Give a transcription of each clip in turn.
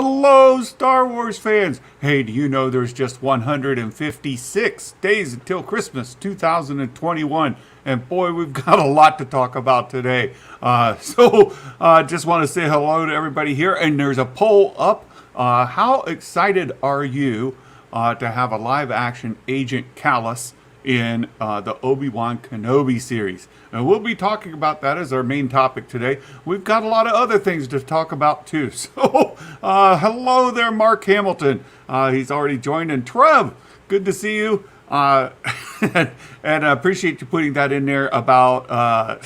Hello, Star Wars fans! Hey, do you know there's just 156 days until Christmas 2021? And boy, we've got a lot to talk about today. Just want to say hello to everybody here. And there's a poll up. How excited are you to have a live action Agent Kallus in the Obi Wan Kenobi series? And we'll be talking about that as our main topic today. We've got a lot of other things to talk about too. So, hello there, Mark Hamilton. He's already joined. And Trev, good to see you. And I appreciate you putting that in there about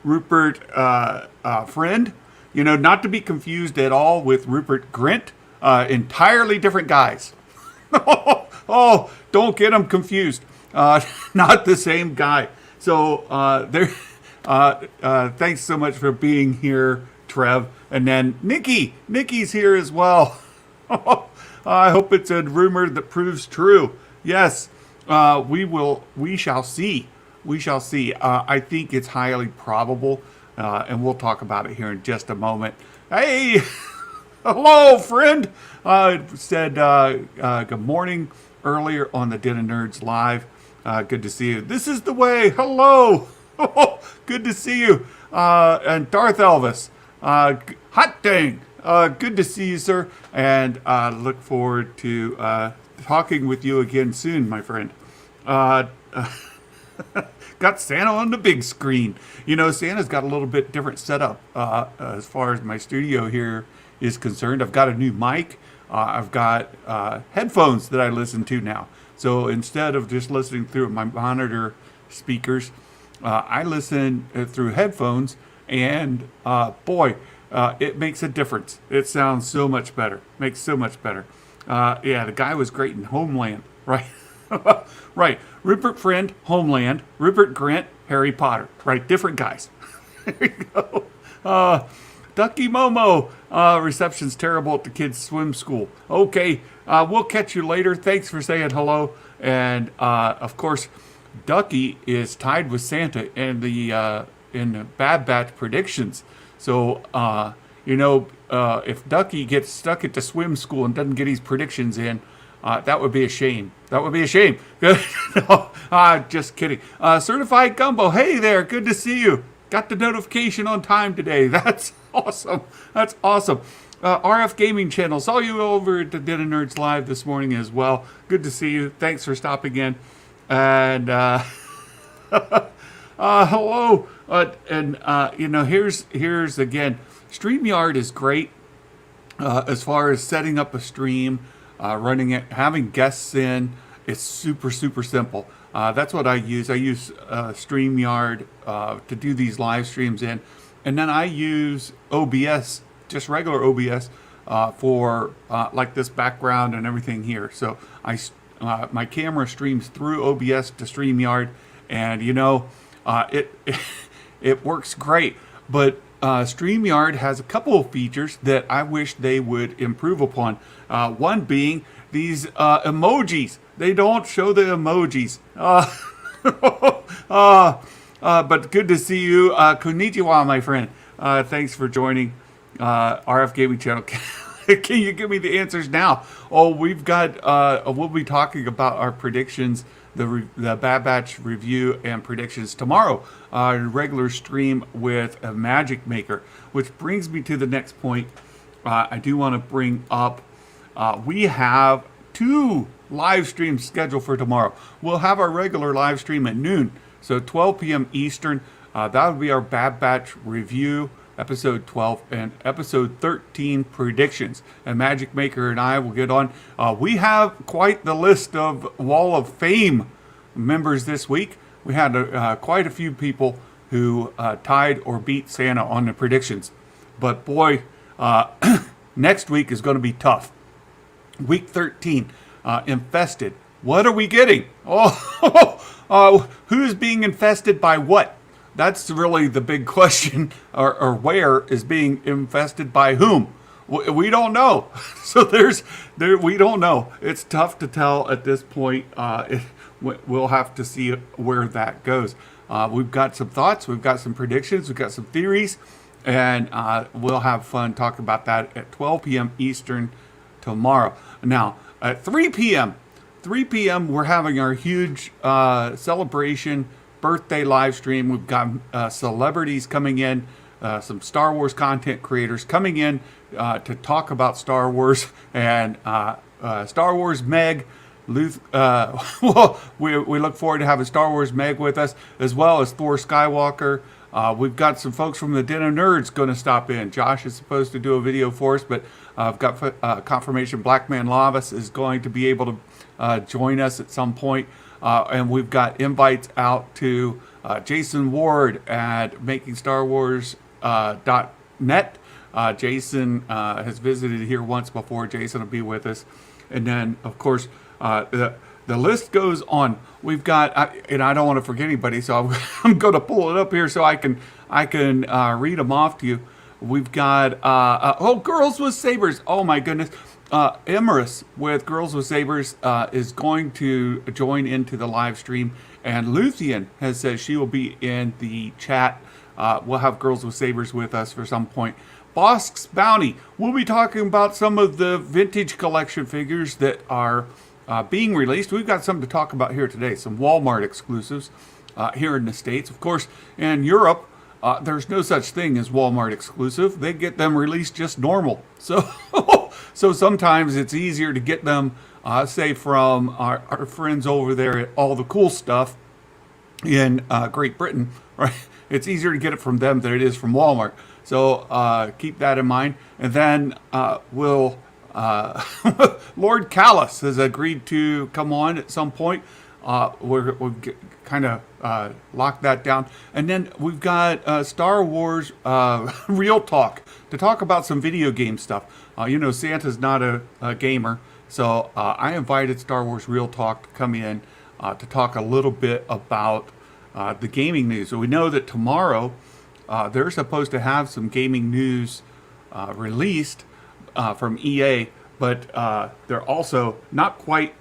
Rupert Friend. You know, not to be confused at all with Rupert Grint. Entirely different guys. Oh, don't get them confused. Not the same guy. So thanks so much for being here, Trev. And then Nikki's here as well. I hope it's a rumor that proves true. Yes, we shall see. We shall see. I think it's highly probable, and we'll talk about it here in just a moment. Hey, hello, friend. Said good morning earlier on the Den of Nerds Live. Good to see you. This is the way. Hello. Good to see you. And Darth Elvis. Hot dang. Good to see you, sir. And look forward to talking with you again soon, my friend. Got Santa on the big screen. You know, Santa's got a little bit different setup as far as my studio here is concerned. I've got a new mic. I've got headphones that I listen to now. So instead of just listening through my monitor speakers, I listen through headphones, and it makes a difference. It sounds so much better. Makes so much better. Yeah, the guy was great in Homeland, right? Right. Rupert Friend, Homeland. Rupert Grint, Harry Potter. Right, different guys. There you go. Ducky Momo, reception's terrible at the kids' swim school. Okay, we'll catch you later. Thanks for saying hello. And of course, Ducky is tied with Santa in the Bad Batch predictions. So if Ducky gets stuck at the swim school and doesn't get his predictions in, that would be a shame. That would be a shame. No, just kidding. Certified Gumbo, hey there, good to see you. Got the notification on time today. That's awesome. That's awesome. RF Gaming Channel. Saw you over at the Den of Nerds Live this morning as well. Good to see you. Thanks for stopping in. And hello. Here's again. StreamYard is great as far as setting up a stream, running it, having guests in. It's super, super simple. That's what I use. I use StreamYard to do these live streams in. And then I use OBS, just regular OBS, for like this background and everything here. So my camera streams through OBS to StreamYard, and it works great. But StreamYard has a couple of features that I wish they would improve upon. One being these emojis. They don't show the emojis. But good to see you. Konnichiwa, my friend. Thanks for joining RF Gaming Channel. Can you give me the answers now? Oh, we've got, we'll be talking about our predictions, the Bad Batch review and predictions tomorrow. Regular stream with a Magic Maker, which brings me to the next point. I do want to bring up, we have 2 live streams scheduled for tomorrow. We'll have our regular live stream at noon. So 12 p.m. Eastern, that would be our Bad Batch review, episode 12, and episode 13 predictions. And Magic Maker and I will get on. We have quite the list of Wall of Fame members this week. We had quite a few people who tied or beat Santa on the predictions. But boy, next week is going to be tough. Week 13, infested. What are we getting? Who's being infested by what? That's really the big question. Or where is being infested by whom? We don't know. So we don't know. It's tough to tell at this point. We'll have to see where that goes. We've got some thoughts. We've got some predictions. We've got some theories. And we'll have fun talking about that at 12 p.m. Eastern tomorrow. Now, at 3 p.m., we're having our huge celebration birthday live stream. We've got celebrities coming in, some Star Wars content creators coming in to talk about Star Wars, and Star Wars Meg. Well, we look forward to having Star Wars Meg with us, as well as Thor Skywalker. We've got some folks from the Den of Nerds going to stop in. Josh is supposed to do a video for us, but I've got confirmation Black Man Lavas is going to be able to join us at some point. And we've got invites out to Jason Ward at MakingStarWars.net. Jason has visited here once before. Jason will be with us. And then, of course, the list goes on. We've got, and I don't want to forget anybody, so I'm going to pull it up here so I can read them off to you. We've got Girls with Sabers. Oh my goodness, Emerus with Girls with Sabers is going to join into the live stream, and Luthien has said she will be in the chat. We'll have Girls with Sabers with us for some point. Bosk's Bounty. We'll be talking about some of the vintage collection figures that are being released. We've got something to talk about here today. Some Walmart exclusives here in the States. Of course, in Europe, there's no such thing as Walmart exclusive. They get them released just normal. So, so sometimes it's easier to get them, say, from our friends over there at All the Cool Stuff in Great Britain, right? It's easier to get it from them than it is from Walmart. So keep that in mind. And then Lord Kallus has agreed to come on at some point. We've kind of locked that down. And then we've got Star Wars Real Talk to talk about some video game stuff. Santa's not a gamer, so I invited Star Wars Real Talk to come in to talk a little bit about the gaming news. So we know that tomorrow they're supposed to have some gaming news released from EA, but they're also not quite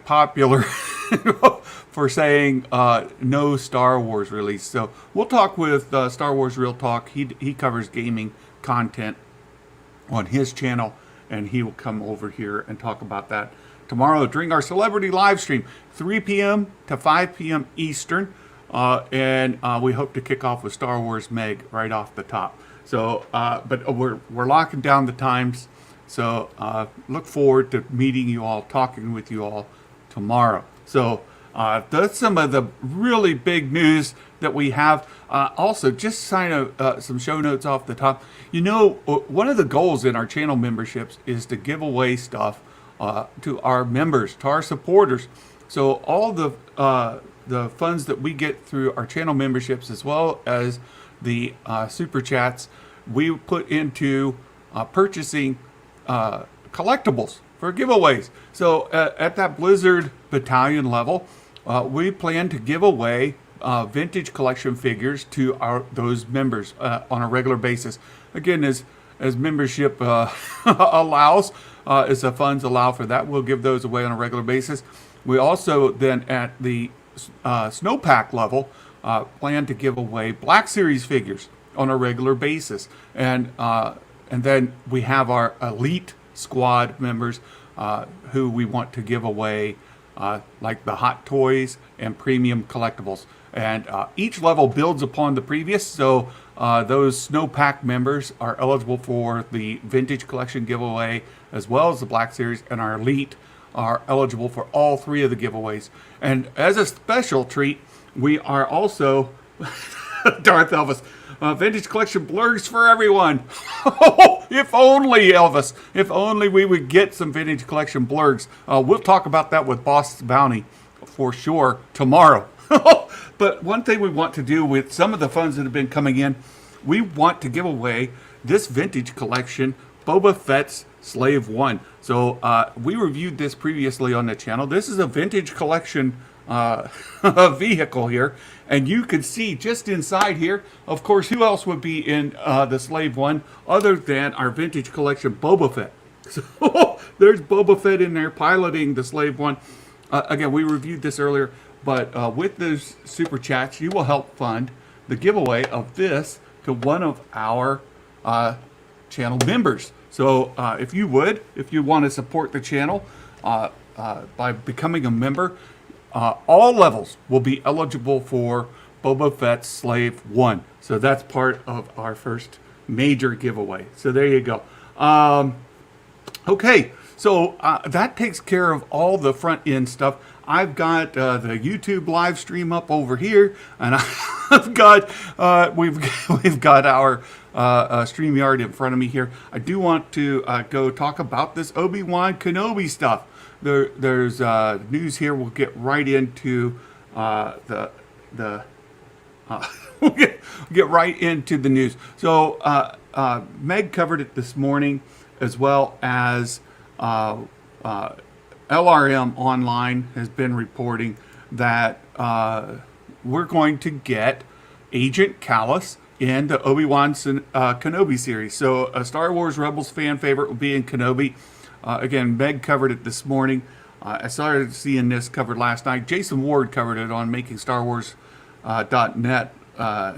popular for saying no Star Wars release. So we'll talk with Star Wars Real Talk. He covers gaming content on his channel, and he will come over here and talk about that tomorrow during our celebrity live stream, 3 p.m. to 5 p.m. Eastern. And we hope to kick off with Star Wars Meg right off the top. So, but we're locking down the times. So look forward to meeting you all, talking with you all tomorrow. So that's some of the really big news that we have. Also, just sign some show notes off the top. One of the goals in our channel memberships is to give away stuff to our members, to our supporters. So all the funds that we get through our channel memberships, as well as the super chats, we put into purchasing collectibles for giveaways. So at that Blizzard battalion level, we plan to give away vintage collection figures to those members on a regular basis. Again, as membership allows, as the funds allow for that, we'll give those away on a regular basis. We also then at the snowpack level plan to give away Black Series figures on a regular basis, and then we have our elite squad members who we want to give away like the hot toys and premium collectibles, and each level builds upon the previous. So those snowpack members are eligible for the vintage collection giveaway as well as the Black Series, and our elite are eligible for all three of the giveaways. And as a special treat, we are also Darth Elvis, vintage collection blurgs for everyone. If only, Elvis, if only we would get some vintage collection blurgs. We'll talk about that with Bosk's Bounty for sure tomorrow. But one thing we want to do with some of the funds that have been coming in, we want to give away this vintage collection Boba Fett's Slave One. So we reviewed this previously on the channel. This is a vintage collection vehicle here, and you can see just inside here, of course, who else would be in the Slave One other than our vintage collection Boba Fett. So there's Boba Fett in there piloting the Slave One. Again, we reviewed this earlier, but with those super chats, you will help fund the giveaway of this to one of our channel members. So if you want to support the channel by becoming a member, all levels will be eligible for Boba Fett's Slave 1. So that's part of our first major giveaway. So there you go. Okay, so that takes care of all the front end stuff. I've got the YouTube live stream up over here, and I've got we've got our StreamYard in front of me here. I do want to go talk about this Obi Wan Kenobi stuff. There's news here. We'll get right into we'll get right into the news. So Meg covered it this morning, as well as LRM Online has been reporting that we're going to get Agent Kallus in the Obi Wan Kenobi series. So a Star Wars Rebels fan favorite will be in Kenobi. Again, Meg covered it this morning. I started seeing this covered last night. Jason Ward covered it on MakingStarWars.net,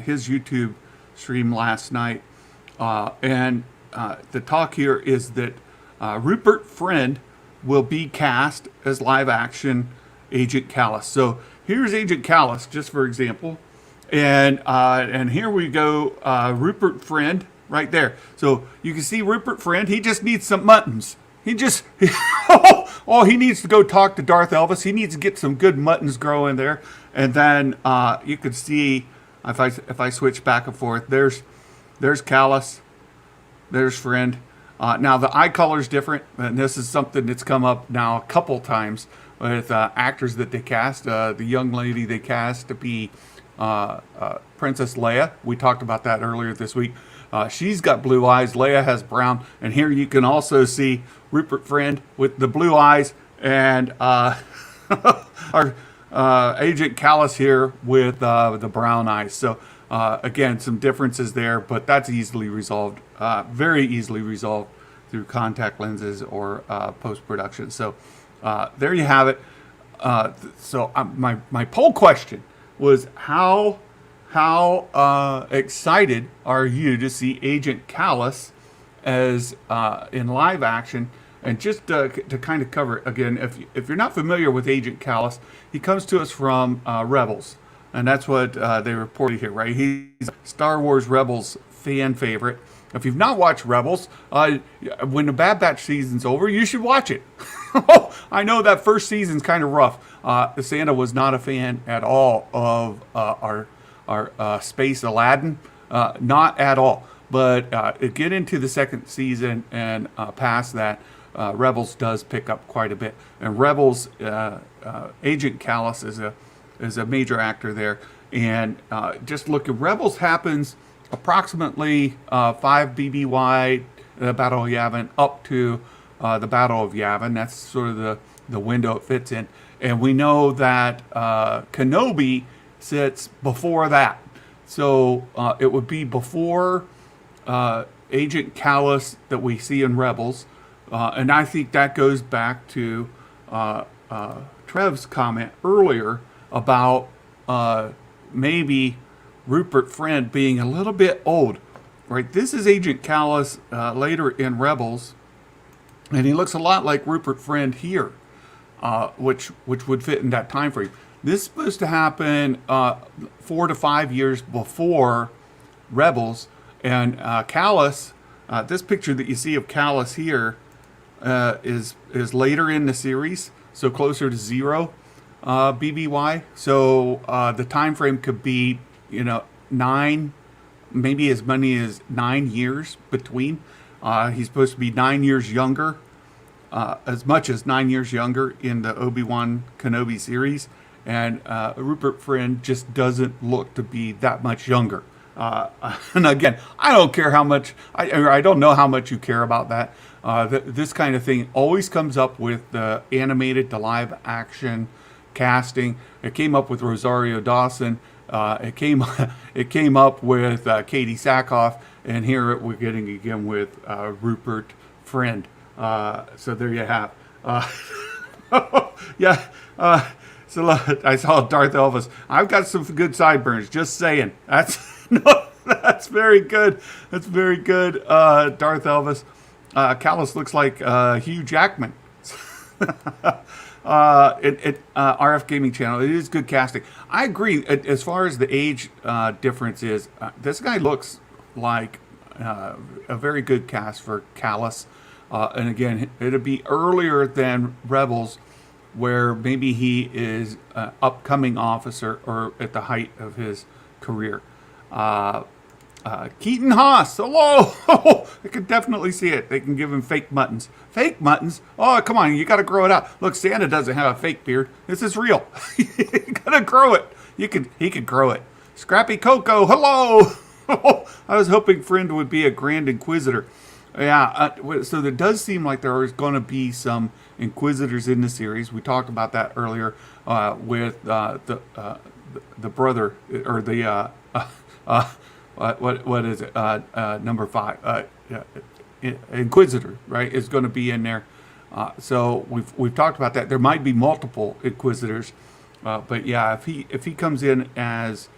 his YouTube stream last night. And the talk here is that Rupert Friend will be cast as live-action Agent Kallus. So here's Agent Kallus, just for example, and here we go, Rupert Friend right there. So you can see Rupert Friend. He just needs some muttons. He needs to go talk to Darth Elvis. He needs to get some good muttons growing there, and then you can see if I switch back and forth. There's Kallus. There's Friend. Now, the eye color is different, and this is something that's come up now a couple times with actors that they cast. The young lady they cast to be Princess Leia. We talked about that earlier this week. She's got blue eyes. Leia has brown. And here you can also see Rupert Friend with the blue eyes, and our Agent Kallus here with the brown eyes. So, again, some differences there, but that's easily resolved. Very easily resolved through contact lenses or post-production. So there you have it. So my poll question was how excited are you to see Agent Kallus as in live action? And just to kind of cover it again, if you're not familiar with Agent Kallus, he comes to us from Rebels. And that's what they reported here, right? He's a Star Wars Rebels fan favorite. If you've not watched Rebels, when the Bad Batch season's over, you should watch it. I know that first season's kind of rough. Santa was not a fan at all of our Space Aladdin. Not at all. But get into the second season and past that, Rebels does pick up quite a bit. And Rebels, Agent Kallus is a major actor there. And just look at Rebels happens approximately 5 BBY, the Battle of Yavin, up to the Battle of Yavin. That's sort of the window it fits in. And we know that Kenobi sits before that. So it would be before Agent Kallus that we see in Rebels. And I think that goes back to Trev's comment earlier about maybe Rupert Friend being a little bit old, right? This is Agent Kallus later in Rebels, and he looks a lot like Rupert Friend here, which would fit in that time frame. This is supposed to happen 4 to 5 years before Rebels, and Kallus. This picture that you see of Kallus here is later in the series, so closer to 0 BBY. So the time frame could be 9, maybe as many as 9 years between. He's supposed to be 9 years younger, as much as 9 years younger in the Obi Wan Kenobi series, and Rupert Friend just doesn't look to be that much younger. And again, I don't care how much, I don't know how much you care about that. This kind of thing always comes up with the animated to live action casting. It came up with Rosario Dawson. It came up with Katie Sackhoff, and here we're getting again with Rupert Friend. So there you have. Yeah. So I saw Darth Elvis. I've got some good sideburns. Just saying. That's That's very good. That's very good. Darth Elvis. Kallus looks like Hugh Jackman. RF Gaming Channel. It is good casting. I agree. As far as the age difference is, this guy looks like a very good cast for Kallus. And again, it'll be earlier than Rebels, where maybe he is an upcoming officer or at the height of his career. Keaton Haas, hello! I can definitely see it. They can give him fake muttons. Fake muttons? Oh, come on, you got to grow it out. Look, Santa doesn't have a fake beard. This is real. You got to grow it. He could grow it. Scrappy Coco, hello! I was hoping Friend would be a Grand Inquisitor. Yeah, so there does seem like there is going to be some Inquisitors in the series. We talked about that earlier with the brother, or the what is it? Number 5, Inquisitor, right? Is going to be in there. So we've talked about that. There might be multiple Inquisitors, but yeah, if he comes in as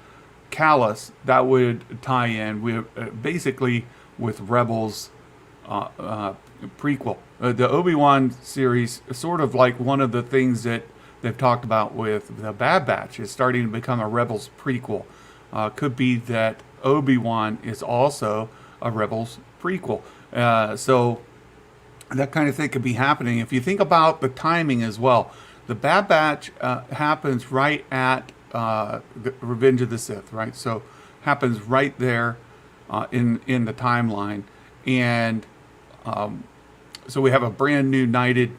Kallus, that would tie in with basically with Rebels prequel. The Obi Wan series is sort of like one of the things that they've talked about with the Bad Batch is starting to become a Rebels prequel. Could be that Obi-Wan is also a Rebels prequel. So that kind of thing could be happening. If you think about the timing as well, the Bad Batch happens right at the Revenge of the Sith, right? So happens right there in the timeline. And so we have a brand new knighted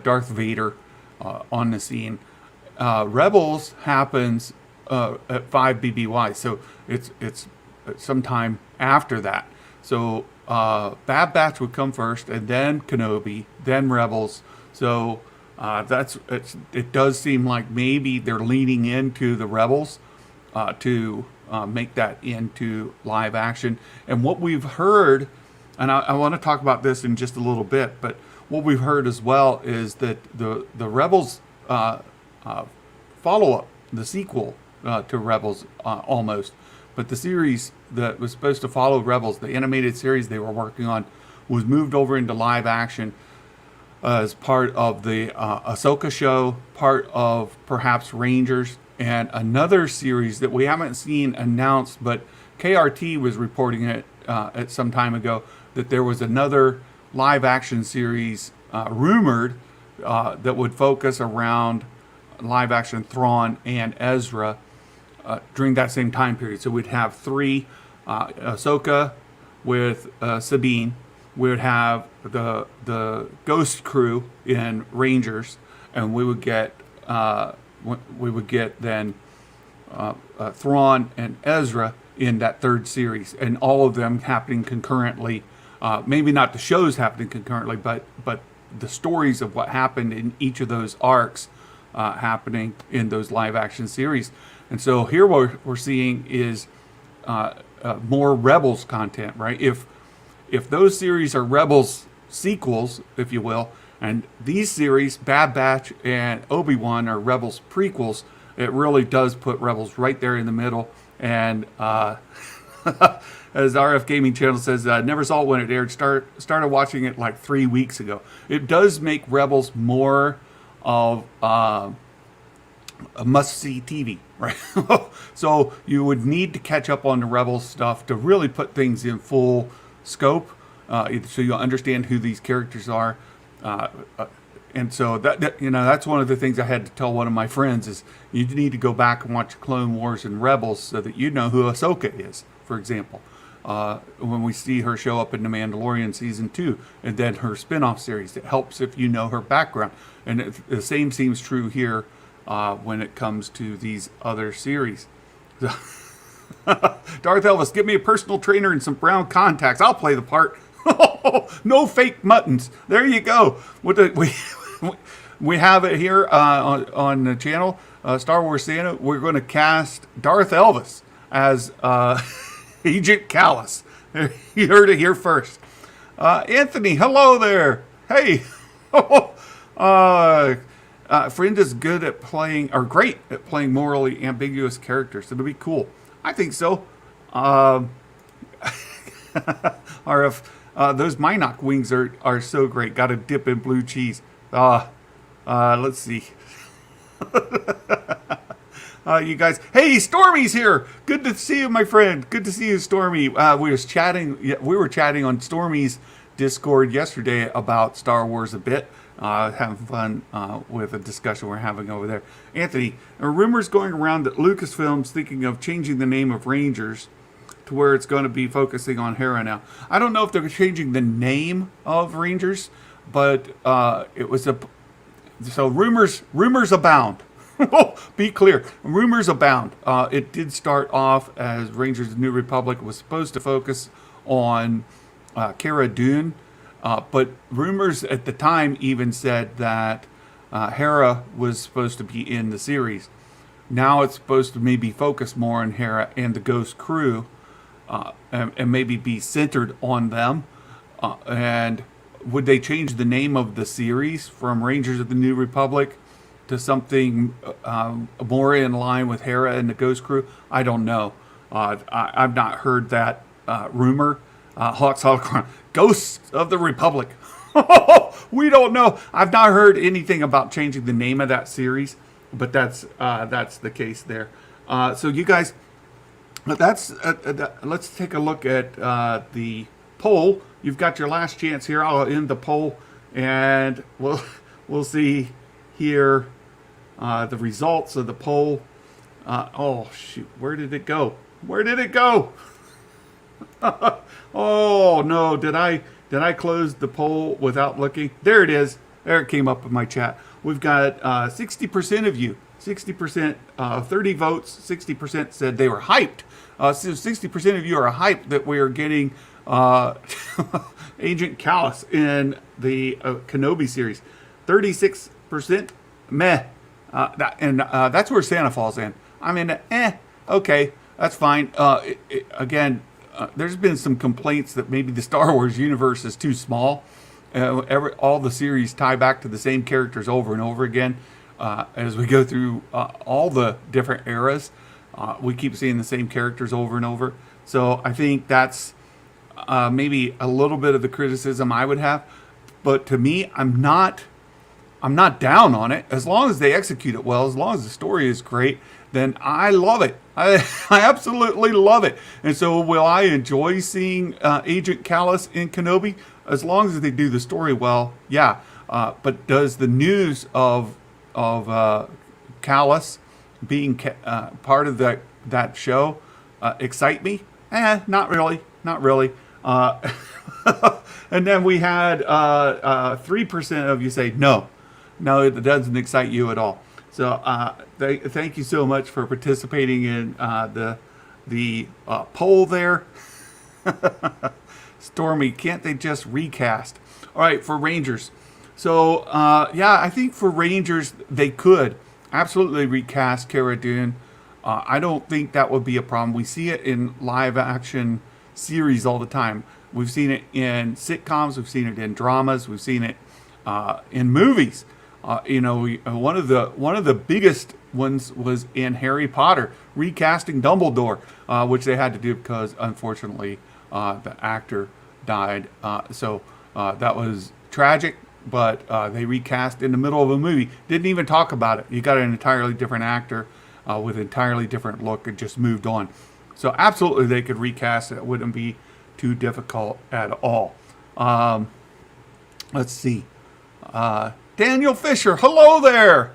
Darth Vader on the scene. Rebels happens at 5 BBY, so it's sometime after that. So Bad Batch would come first, and then Kenobi, then Rebels. So it does seem like maybe they're leaning into the Rebels to make that into live action. And what we've heard, and I want to talk about this in just a little bit, but what we've heard as well is that the Rebels follow-up, the sequel to Rebels almost, but the series that was supposed to follow Rebels, the animated series they were working on, was moved over into live action as part of the Ahsoka show, part of perhaps Rangers, and another series that we haven't seen announced, but KRT was reporting it at some time ago, that there was another live action series rumored that would focus around live action Thrawn and Ezra during that same time period. So we'd have 3, Ahsoka with Sabine. We would have the Ghost crew in Rangers, and we would get then Thrawn and Ezra in that 3rd series, and all of them happening concurrently. Maybe not the shows happening concurrently, but the stories of what happened in each of those arcs happening in those live action series. And so here what we're seeing is more Rebels content, right? If those series are Rebels sequels, if you will, and these series, Bad Batch and Obi-Wan, are Rebels prequels, it really does put Rebels right there in the middle. And as RF Gaming Channel says, never saw it when it aired. Started watching it like 3 weeks ago. It does make Rebels more of a must-see TV, right? So you would need to catch up on the Rebels stuff to really put things in full scope, so you'll understand who these characters are. And so that that's one of the things I had to tell one of my friends is you need to go back and watch Clone Wars and Rebels so that you know who Ahsoka is, for example. When we see her show up in The Mandalorian Season 2, and then her spin-off series, it helps if you know her background. And the same seems true here when it comes to these other series. Darth Elvis, give me a personal trainer and some brown contacts. I'll play the part. No fake muttons. There you go. We have it here on the channel, Star Wars Santa. We're going to cast Darth Elvis as Agent Kallus. You heard it here first. Anthony, hello there. Hey. Friend is good at playing, or great at playing morally ambiguous characters. It'll be cool. I think so. Or if those Minot wings are so great. Got to dip in blue cheese. Let's see. You guys, hey, Stormy's here. Good to see you, my friend. Good to see you, Stormy. We were chatting on Stormy's Discord yesterday about Star Wars a bit. Having fun with a discussion we're having over there. Anthony, there are rumors going around that Lucasfilm's thinking of changing the name of Rangers to where it's going to be focusing on Hera now. I don't know if they're changing the name of Rangers, but it was so rumors abound. Be clear, rumors abound. It did start off as Rangers of the New Republic was supposed to focus on Cara Dune, but rumors at the time even said that Hera was supposed to be in the series. Now it's supposed to maybe focus more on Hera and the Ghost crew, and maybe be centered on them. And would they change the name of the series from Rangers of the New Republic to something more in line with Hera and the Ghost crew? I don't know. I've not heard that rumor. Hawks Holocron, Ghosts of the Republic. We don't know. I've not heard anything about changing the name of that series, but that's the case there. So you guys, let's take a look at the poll. You've got your last chance here. I'll end the poll, and we'll see here the results of the poll. Oh shoot, where did it go? Where did it go? Oh no, did I close the poll without looking? There it is. There it came up in my chat. We've got 60% of you. 60%, 30 votes, 60% said they were hyped. So 60% of you are hyped that we are getting Agent Kallus in the Kenobi series. 36% meh. That's where Santa falls in. I mean, okay, that's fine. Again, there's been some complaints that maybe the Star Wars universe is too small. All the series tie back to the same characters over and over again. As we go through all the different eras, we keep seeing the same characters over and over. So I think that's maybe a little bit of the criticism I would have. But to me, I'm not down on it. As long as they execute it well, as long as the story is great, then I love it. I absolutely love it. And so will I enjoy seeing Agent Kallus in Kenobi? As long as they do the story well, yeah. But does the news of Kallus being part of that show excite me? Not really. Not really. And then we had 3% of you say no. No, it doesn't excite you at all. So thank you so much for participating in the poll there. Stormy, can't they just recast? All right, for Rangers. So, yeah, I think for Rangers, they could absolutely recast Cara Dune. I don't think that would be a problem. We see it in live action series all the time. We've seen it in sitcoms. We've seen it in dramas. We've seen it in movies. One of the biggest ones was in Harry Potter, recasting Dumbledore, which they had to do because, unfortunately, the actor died. So that was tragic, but they recast in the middle of a movie. Didn't even talk about it. You got an entirely different actor with an entirely different look and just moved on. So absolutely they could recast it. It wouldn't be too difficult at all. Let's see. Daniel Fisher, hello there.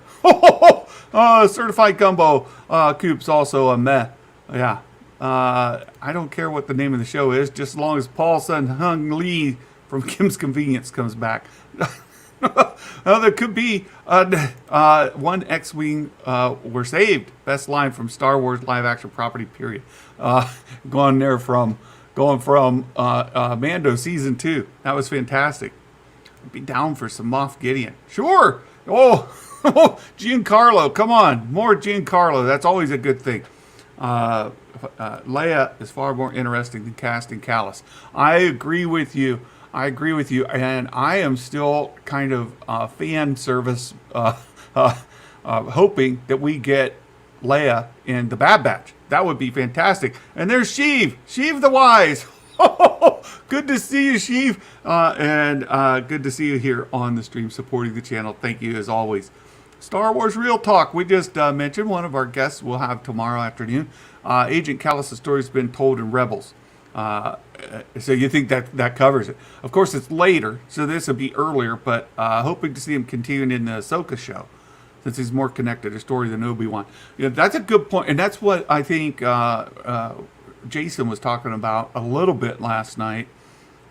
Certified Gumbo. Coop's also a meh. Yeah. I don't care what the name of the show is, just as long as Paul Sun Hung Lee from Kim's Convenience comes back. There could be one X-Wing were saved. Best line from Star Wars live action property, period. Going from Mando season 2. That was fantastic. I'd be down for some Moff Gideon. Sure. Oh, Giancarlo, come on. More Giancarlo. That's always a good thing. Leia is far more interesting than casting Kallus. I agree with you. And I am still kind of fan service hoping that we get Leia in the Bad Batch. That would be fantastic. And there's Sheev the Wise. Good to see you, Sheev. And good to see you here on the stream supporting the channel. Thank you as always. Star Wars Real Talk. We just mentioned one of our guests we'll have tomorrow afternoon. Agent Kallus' story's been told in Rebels. So you think that covers it. Of course, it's later, so this will be earlier, but hoping to see him continuing in the Ahsoka show, since he's more connected to story than Obi-Wan. That's a good point, and that's what I think Jason was talking about a little bit last night,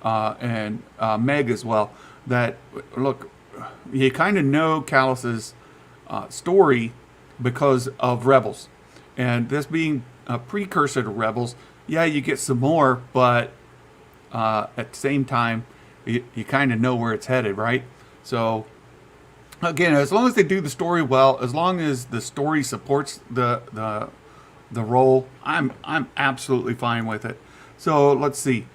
and Meg as well, that, look, you kind of know Kallus's story because of Rebels. And this being a precursor to Rebels, yeah, you get some more, but at the same time, you kind of know where it's headed, right? So, again, as long as they do the story well, as long as the story supports the role, I'm absolutely fine with it. So, let's see.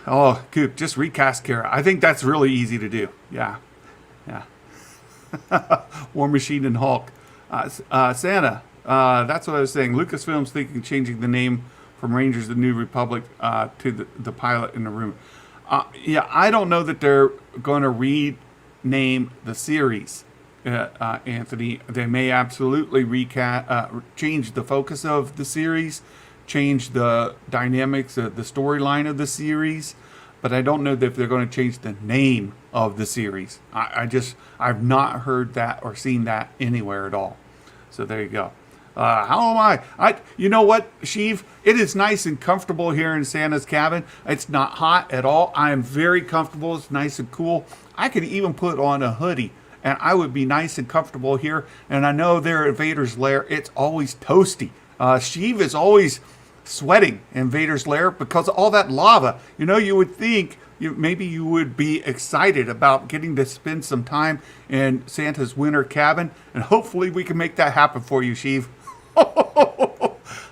Oh, good. Just recast Kara. I think that's really easy to do. Yeah. War Machine and Hulk. Santa. That's what I was saying. Lucasfilm's thinking of changing the name from Rangers of the New Republic to the pilot in the room. Yeah, I don't know that they're going to rename the series, Anthony. They may absolutely change the focus of the series, change the dynamics of the storyline of the series, but I don't know that if they're going to change the name of the series. I've not heard that or seen that anywhere at all. So there you go. How am I? You know what, Sheev? It is nice and comfortable here in Santa's cabin. It's not hot at all. I am very comfortable. It's nice and cool. I could even put on a hoodie, and I would be nice and comfortable here. And I know there at Vader's Lair, it's always toasty. Sheev is always sweating in Vader's Lair because of all that lava. You know, you would think maybe you would be excited about getting to spend some time in Santa's winter cabin, and hopefully we can make that happen for you, Sheev.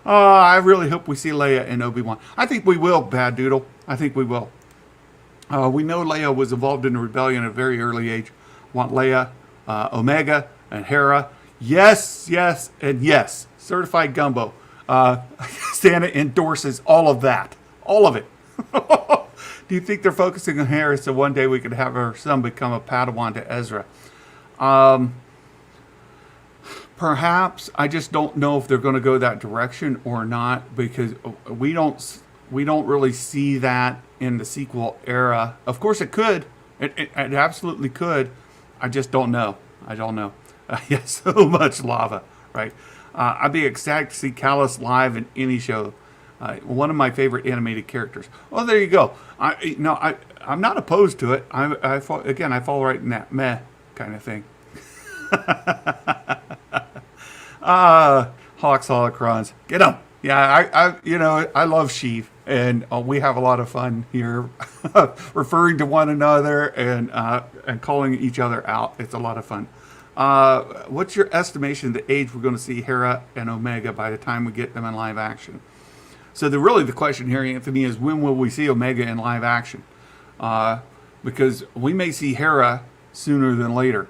I really hope we see Leia and Obi-Wan. I think we will, Bad Doodle. I think we will. We know Leia was involved in the rebellion at a very early age. Want Leia, Omega, and Hera. Yes, and yes. Certified gumbo. Santa endorses all of that. All of it. Do you think they're focusing on Hera so one day we could have her son become a Padawan to Ezra? Perhaps. I just don't know if they're going to go that direction or not, because we don't really see that in the sequel era. Of course it could. It absolutely could. I just don't know. I don't know. Yeah, so much lava, right? I'd be ecstatic to see Kallus live in any show. One of my favorite animated characters. Well, there you go. I'm not opposed to it. I fall right in that meh kind of thing. Hawks Holocrons, get them. Yeah, I love Sheev, and we have a lot of fun here, referring to one another and calling each other out. It's a lot of fun. What's your estimation of the age we're going to see Hera and Omega by the time we get them in live action? So the question here, Anthony, is when will we see Omega in live action? Because we may see Hera sooner than later.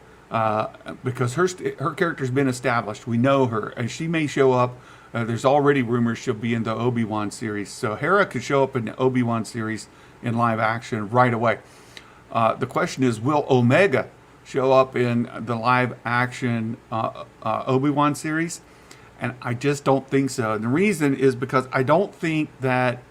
Because her character's been established. We know her, and she may show up. There's already rumors she'll be in the Obi Wan series. So Hera could show up in the Obi Wan series in live action right away. The question is, will Omega show up in the live action Obi Wan series? And I just don't think so. And the reason is because I don't think that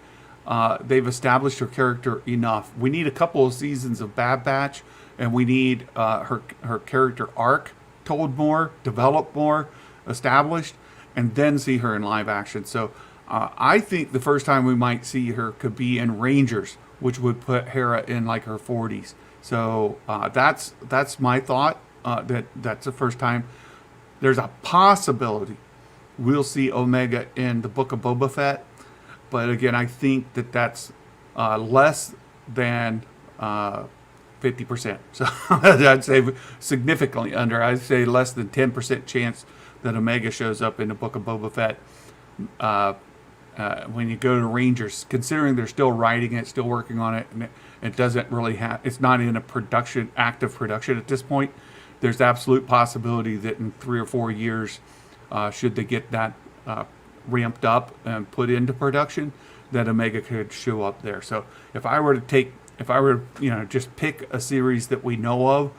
they've established her character enough. We need a couple of seasons of Bad Batch, and we need her character arc told more, developed more, established, and then see her in live action. So I think the first time we might see her could be in Rangers, which would put Hera in like her 40s. So that's my thought. That's the first time. There's a possibility we'll see Omega in the Book of Boba Fett, but again, I think that's less than 50%. So I'd say significantly under. I'd say less than 10% chance that Omega shows up in the Book of Boba Fett. When you go to Rangers, considering they're still writing it, still working on it, and it doesn't really have, it's not in a active production at this point. There's absolute possibility that in 3 or 4 years, should they get that ramped up and put into production, that Omega could show up there. So if I were to just pick a series that we know of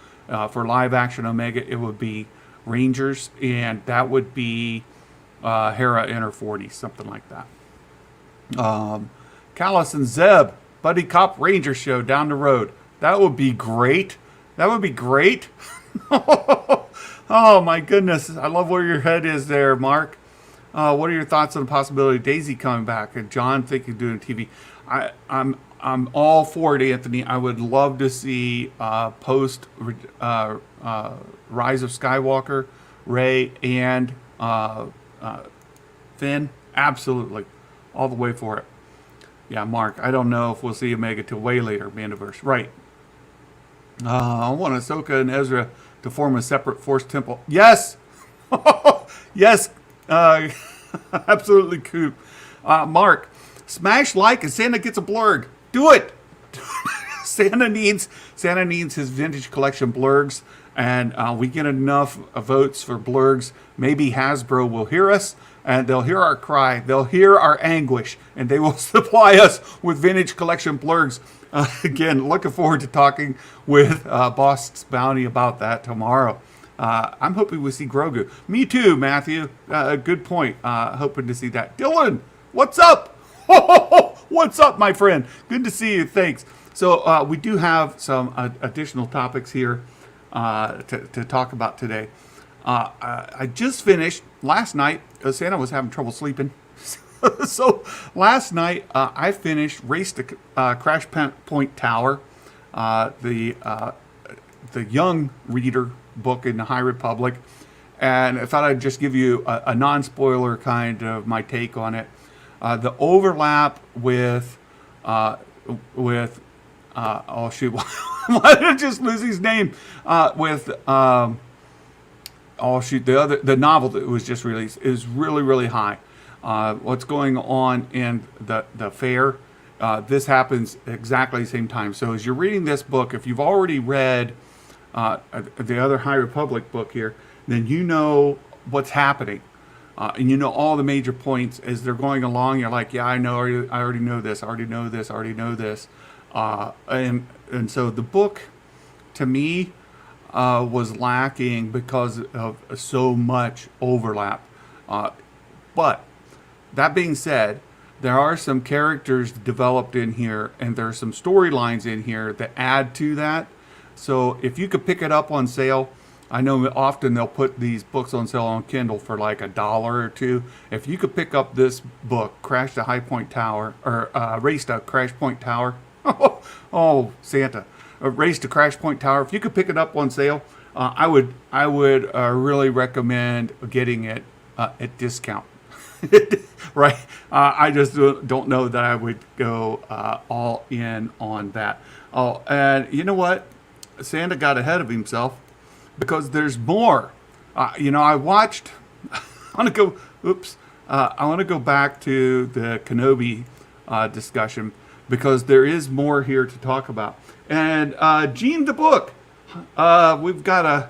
for live action Omega, it would be Rangers, and that would be Hera in her 40s, something like that. Kallus and Zeb, Buddy Cop Ranger show down the road. That would be great. That would be great. Oh my goodness. I love where your head is there, Mark. What are your thoughts on the possibility of Daisy coming back and John thinking of doing TV? I'm all for it, Anthony. I would love to see post Rise of Skywalker, Rey, and Finn. Absolutely. All the way for it. Yeah, Mark, I don't know if we'll see Omega till way later, Mandiverse. Right. I want Ahsoka and Ezra to form a separate Force temple. Yes! Yes! Absolutely, Coop. Mark, smash like and Santa gets a blurg. Do it! Santa needs his vintage collection blurgs, and we get enough votes for blurgs. Maybe Hasbro will hear us, and they'll hear our cry. They'll hear our anguish, and they will supply us with vintage collection blurgs. Again, looking forward to talking with Boss Bounty about that tomorrow. I'm hoping we see Grogu. Me too, Matthew. Good point. Hoping to see that. Dylan, what's up? What's up, my friend? Good to see you. Thanks. So we do have some additional topics here to talk about today. I just finished last night. Santa was having trouble sleeping. So last night I finished Race to Crash Point Tower, the young reader book in the High Republic, and I thought I'd just give you a non-spoiler kind of my take on it. The overlap with oh shoot, why did I just lose his name? With oh shoot, the novel that was just released is really, really high. What's going on in the fair, this happens exactly the same time. So as you're reading this book, if you've already read the other High Republic book here, then you know what's happening. And you know all the major points as they're going along. You're like, yeah, I already know this. And so the book, to me, was lacking because of so much overlap. But that being said, there are some characters developed in here, and there are some storylines in here that add to that. So if you could pick it up on sale, I know often they'll put these books on sale on Kindle for like $1 or $2. If you could pick up this book, Race to Crash Point Tower. Oh, Santa. Race to Crash Point Tower. If you could pick it up on sale, I would really recommend getting it at discount. Right? I just don't know that I would go all in on that. Oh, and you know what? Santa got ahead of himself because there's more. I watched. I want to go back to the Kenobi discussion because there is more here to talk about. And Gene the book, we've got a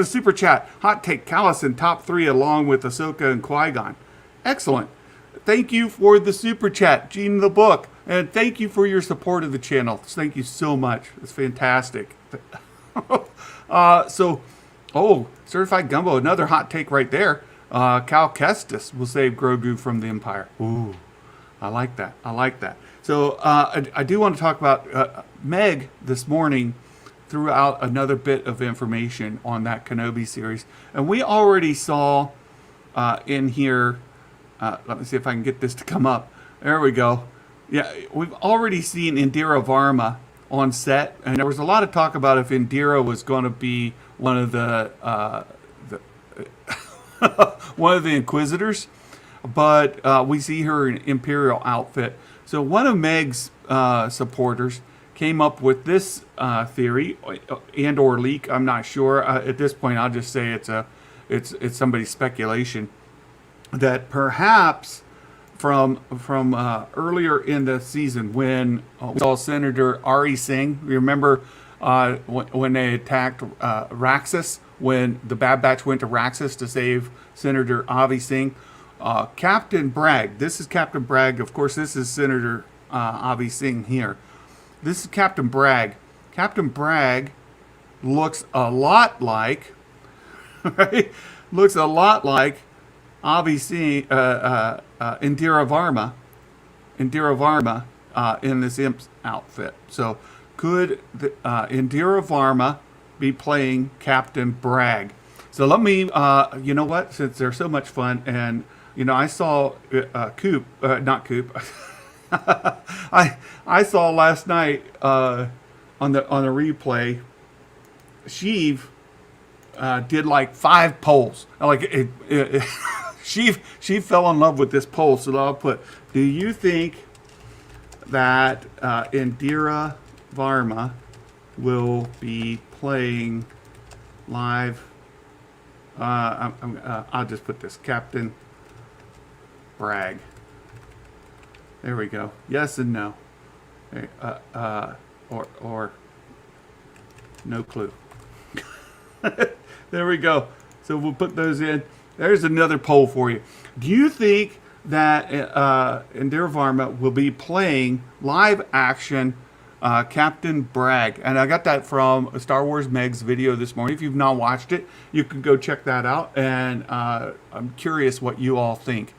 super chat. Hot take: Kallus in top 3 along with Ahsoka and Qui-Gon. Excellent. Thank you for the super chat, Gene the book, and thank you for your support of the channel. Thank you so much. It's fantastic. Certified Gumbo, another hot take right there. Cal Kestis will save Grogu from the Empire. Ooh, I like that. So I do want to talk about Meg this morning. Threw out another bit of information on that Kenobi series, and we already saw in here. Let me see if I can get this to come up. There we go. Yeah, we've already seen Indira Varma on set, and there was a lot of talk about if Indira was going to be one of the one of the Inquisitors, but we see her in Imperial outfit. So one of Meg's supporters came up with this theory and or leak. I'm not sure. At this point, I'll just say it's somebody's speculation that perhaps from earlier in the season when we saw Senator Ari Singh. Remember when they attacked Raxus, when the Bad Batch went to Raxus to save Senator Avi Singh. Captain Bragg. This is Captain Bragg. Of course, this is Senator Avi Singh here. This is Captain Bragg. Captain Bragg looks a lot like, right? Looks a lot like Avi Singh, Indira Varma. Indira Varma in this Imp's outfit. So could Indira Varma be playing Captain Bragg? So let me, you know what? Since they're so much fun, and you know, I saw Coop, not Coop. I saw last night on the replay. Sheev did like 5 polls. Like she fell in love with this poll. So I'll put: do you think that Indira Varma will be playing live? I'll just put this: Captain Bragg. There we go. Yes and no. Or no clue. There we go. So we'll put those in. There's another poll for you. Do you think that Indira Varma will be playing live action Captain Bragg? And I got that from Star Wars Meg's video this morning. If you've not watched it, you can go check that out. And I'm curious what you all think.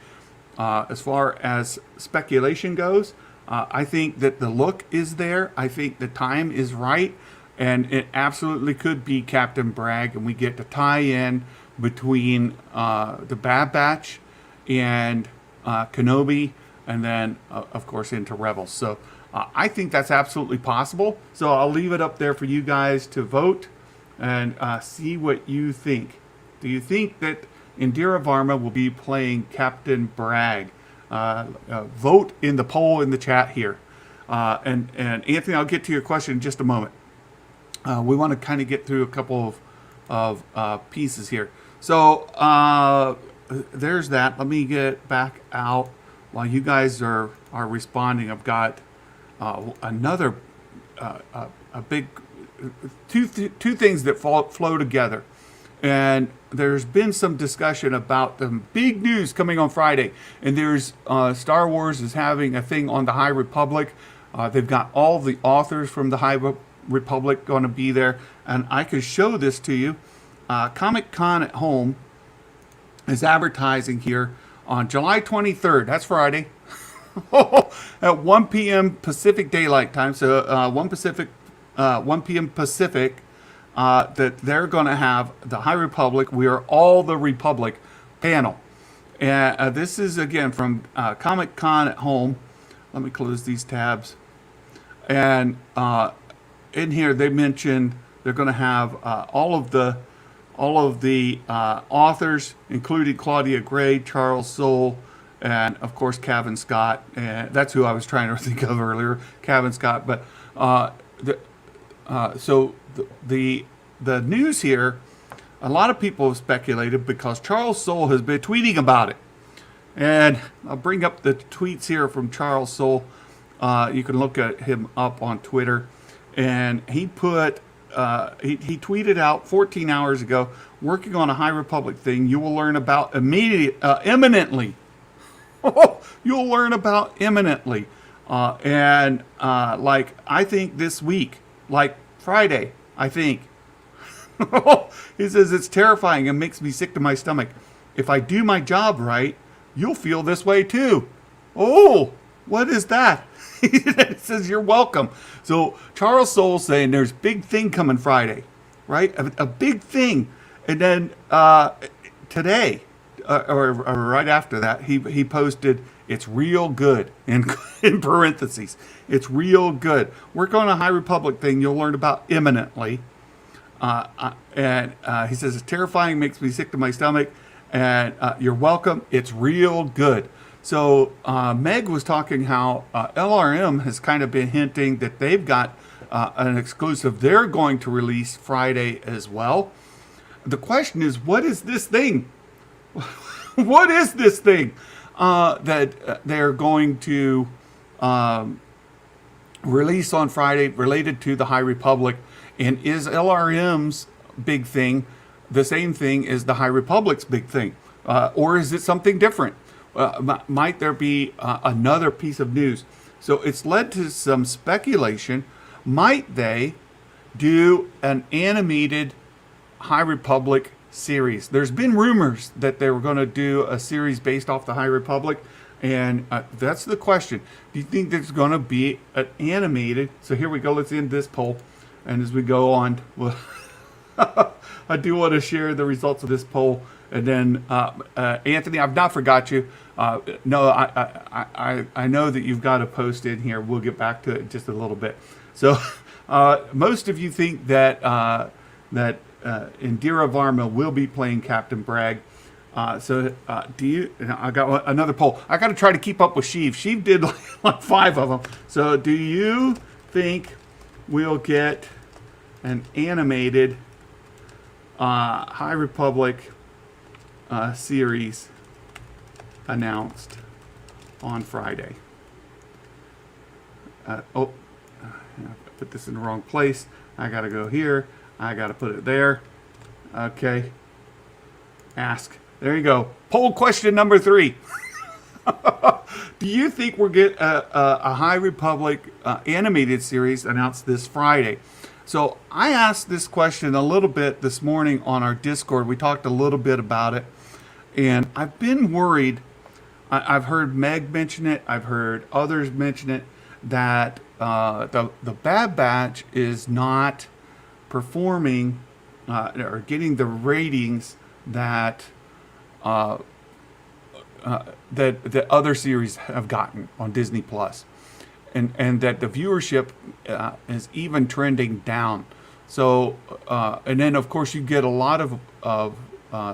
As far as speculation goes, I think that the look is there. I think the time is right. And it absolutely could be Captain Bragg. And we get to tie in between the Bad Batch and Kenobi. And then, of course, into Rebels. So I think that's absolutely possible. So I'll leave it up there for you guys to vote and see what you think. Do you think that Indira Varma will be playing Captain Bragg? Vote in the poll in the chat here. And Anthony, I'll get to your question in just a moment. We want to kind of get through a couple of pieces here. So there's that. Let me get back out while you guys are responding. I've got another a big two things that flow together. And there's been some discussion about the big news coming on Friday. And there's Star Wars is having a thing on the High Republic. They've got all the authors from the High Republic going to be there. And I could show this to you. Comic-Con at Home is advertising here on July 23rd. That's Friday. At 1 p.m. Pacific Daylight Time. So 1 p.m. Pacific. That they're going to have the High Republic, We Are All the Republic panel. And this is, again, from Comic-Con at Home. Let me close these tabs. And in here, they mentioned they're going to have all of the authors, including Claudia Gray, Charles Soule, and, of course, Cavan Scott. And that's who I was trying to think of earlier, Cavan Scott. But so the news here, a lot of people have speculated because Charles Soule has been tweeting about it. And I'll bring up the tweets here from Charles Soule. You can look at him up on Twitter. And he put, he tweeted out 14 hours ago, working on a High Republic thing you will learn about imminently. You'll learn about imminently. Like, I think this week, like Friday, I think. He says, it's terrifying and makes me sick to my stomach. If I do my job right, you'll feel this way too. Oh, what is that? He says, you're welcome. So Charles Soule saying there's big thing coming Friday, right? A big thing. And then today, or right after that, he posted, it's real good, in parentheses. It's real good. Work on a High Republic thing you'll learn about imminently. And he says, it's terrifying, makes me sick to my stomach. And you're welcome. It's real good. So Meg was talking how LRM has kind of been hinting that they've got an exclusive they're going to release Friday as well. The question is, what is this thing? What is this thing that they're going to release on Friday related to the High Republic? And is LRM's big thing the same thing as the High Republic's big thing? Or is it something different? Might there be another piece of news? So it's led to some speculation. Might they do an animated High Republic series? There's been rumors that they were going to do a series based off the High Republic, and that's the question. Do you think there's going to be an animated? So here we go. Let's end this poll, and as we go on, well, I do want to share the results of this poll, and then Anthony, I've not forgot you. No, I know that you've got a post in here. We'll get back to it in just a little bit. So most of you think that Indira Varma will be playing Captain Bragg. Do you? I got another poll. I got to try to keep up with Sheev. Sheev did like 5 of them. So do you think we'll get an animated High Republic series announced on Friday? I put this in the wrong place. I got to go here. I got to put it there. Okay. Ask. There you go. Poll question number 3. Do you think we'll get a High Republic animated series announced this Friday? So I asked this question a little bit this morning on our Discord. We talked a little bit about it. And I've been worried. I've heard Meg mention it. I've heard others mention it, that the Bad Batch is not performing or getting the ratings that that other series have gotten on Disney Plus, and that the viewership is even trending down. So and then of course you get a lot of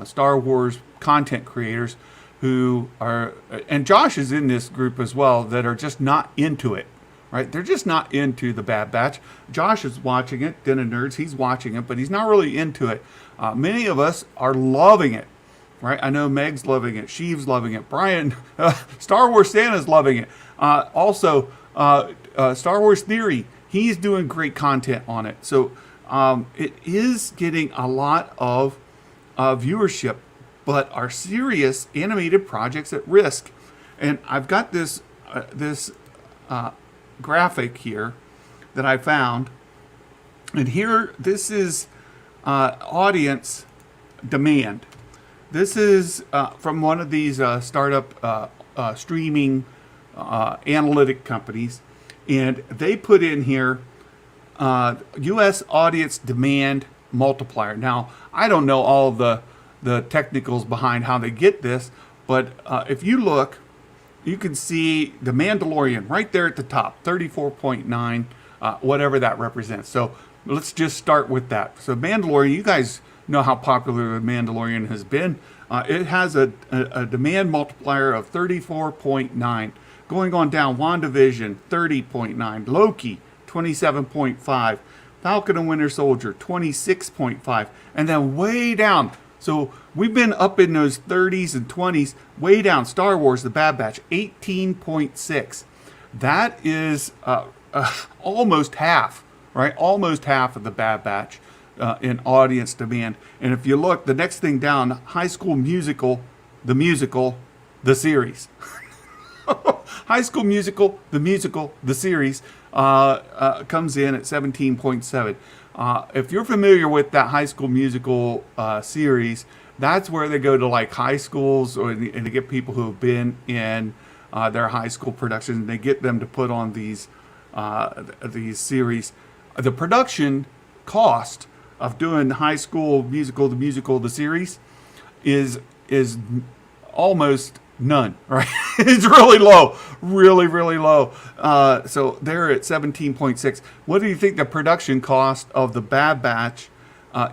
Star Wars content creators who are, and Josh is in this group as well, that are just not into it. Right? They're just not into the Bad Batch. Josh is watching it, Den of Nerds, he's watching it, but he's not really into it. Many of us are loving it. Right? I know Meg's loving it. Sheev's loving it. Brian, Star Wars Santa's loving it. Also, Star Wars Theory, he's doing great content on it. So it is getting a lot of viewership, but are serious animated projects at risk? And I've got this graphic here that I found, and here this is audience demand. This is from one of these startup streaming analytic companies, and they put in here U.S. audience demand multiplier. Now, I don't know all the technicals behind how they get this, but if you look, you can see The Mandalorian right there at the top, 34.9, whatever that represents. So let's just start with that. So Mandalorian, you guys know how popular The Mandalorian has been. It has a demand multiplier of 34.9. Going on down, WandaVision, 30.9. Loki, 27.5. Falcon and Winter Soldier, 26.5. And then way down, so we've been up in those 30s and 20s, way down, Star Wars, The Bad Batch, 18.6. That is almost half, right? Almost half of The Bad Batch in audience demand. And if you look, the next thing down, High School Musical, the series. High School Musical, the series comes in at 17.7. If you're familiar with that High School Musical series, that's where they go to like high schools and they get people who have been in their high school productions, and they get them to put on these series. The production cost of doing High School Musical, the series, is almost none, right? It's really low, really low. So they're at 17.6. What do you think the production cost of the Bad Batch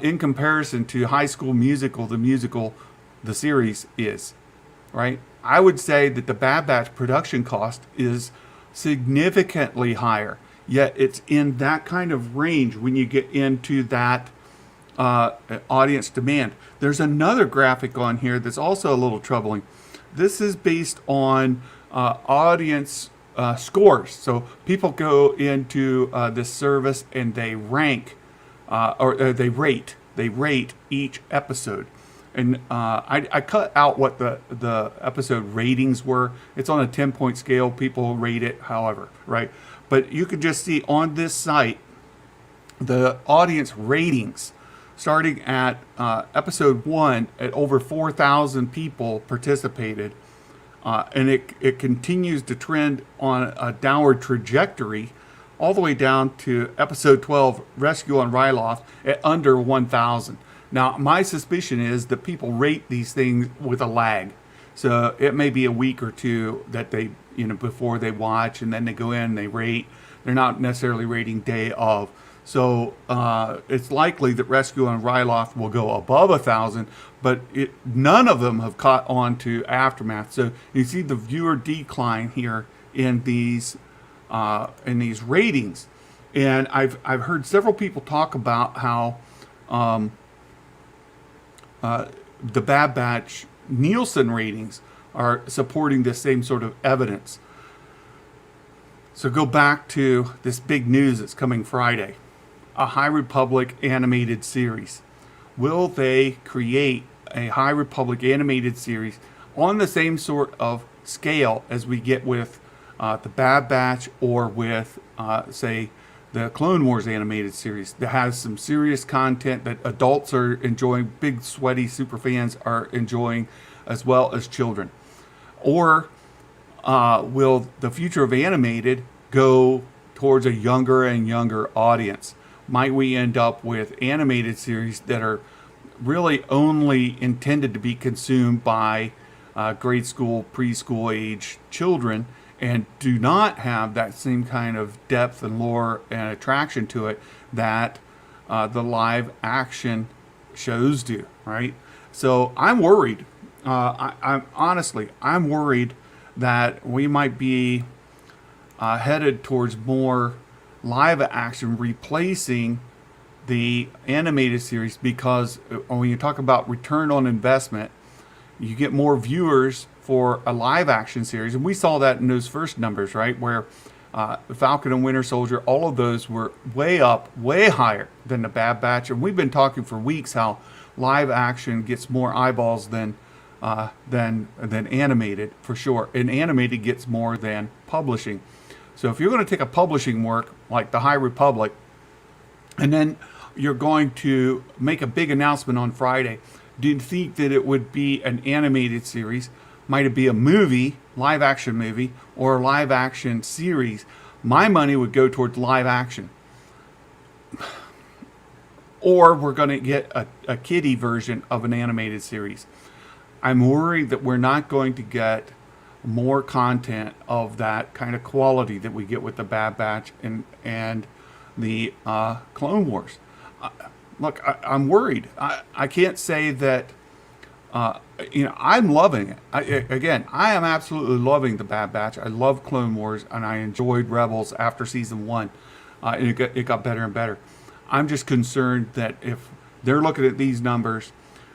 in comparison to High School Musical, the series is, right? I would say that the Bad Batch production cost is significantly higher, yet it's in that kind of range when you get into that audience demand. There's another graphic on here that's also a little troubling. This is based on audience scores. So people go into this service and they rank or they rate each episode. And I cut out what the episode ratings were. It's on a 10-point scale. People rate it however, right? But you can just see on this site the audience ratings starting at episode 1 at over 4,000 people participated. And it continues to trend on a downward trajectory all the way down to episode 12, Rescue on Ryloth, at under 1,000. Now, my suspicion is that people rate these things with a lag. So it may be a week or two that they, before they watch, and then they go in and they rate. They're not necessarily rating day of. So it's likely that Rescue on Ryloth will go above 1,000, but none of them have caught on to Aftermath. So you see the viewer decline here in these ratings, and I've heard several people talk about how the Bad Batch Nielsen ratings are supporting this same sort of evidence. So go back to this big news that's coming Friday. A High Republic animated series. Will they create a High Republic animated series on the same sort of scale as we get with the Bad Batch or with, say, the Clone Wars animated series that has some serious content that adults are enjoying, big sweaty super fans are enjoying, as well as children? Or will the future of animated go towards a younger and younger audience? Might we end up with animated series that are really only intended to be consumed by grade school, preschool age children, and do not have that same kind of depth and lore and attraction to it that the live action shows do, right? So I'm worried. I'm honestly worried that we might be headed towards more live action replacing the animated series, because when you talk about return on investment, you get more viewers for a live action series. And we saw that in those first numbers, right? Where Falcon and Winter Soldier, all of those were way up, way higher than the Bad Batch. And we've been talking for weeks how live action gets more eyeballs than animated, for sure. And animated gets more than publishing. So if you're going to take a publishing work like the High Republic, and then you're going to make a big announcement on Friday, do you think that it would be an animated series? Might it be a movie, live action movie, or a live action series? My money would go towards live action. Or we're going to get a kiddie version of an animated series. I'm worried that we're not going to get more content of that kind of quality that we get with the Bad Batch and the Clone Wars. Look, I'm worried. I can't say that, I'm loving it. I am absolutely loving the Bad Batch. I love Clone Wars, and I enjoyed Rebels after season 1. And it got better and better. I'm just concerned that if they're looking at these numbers,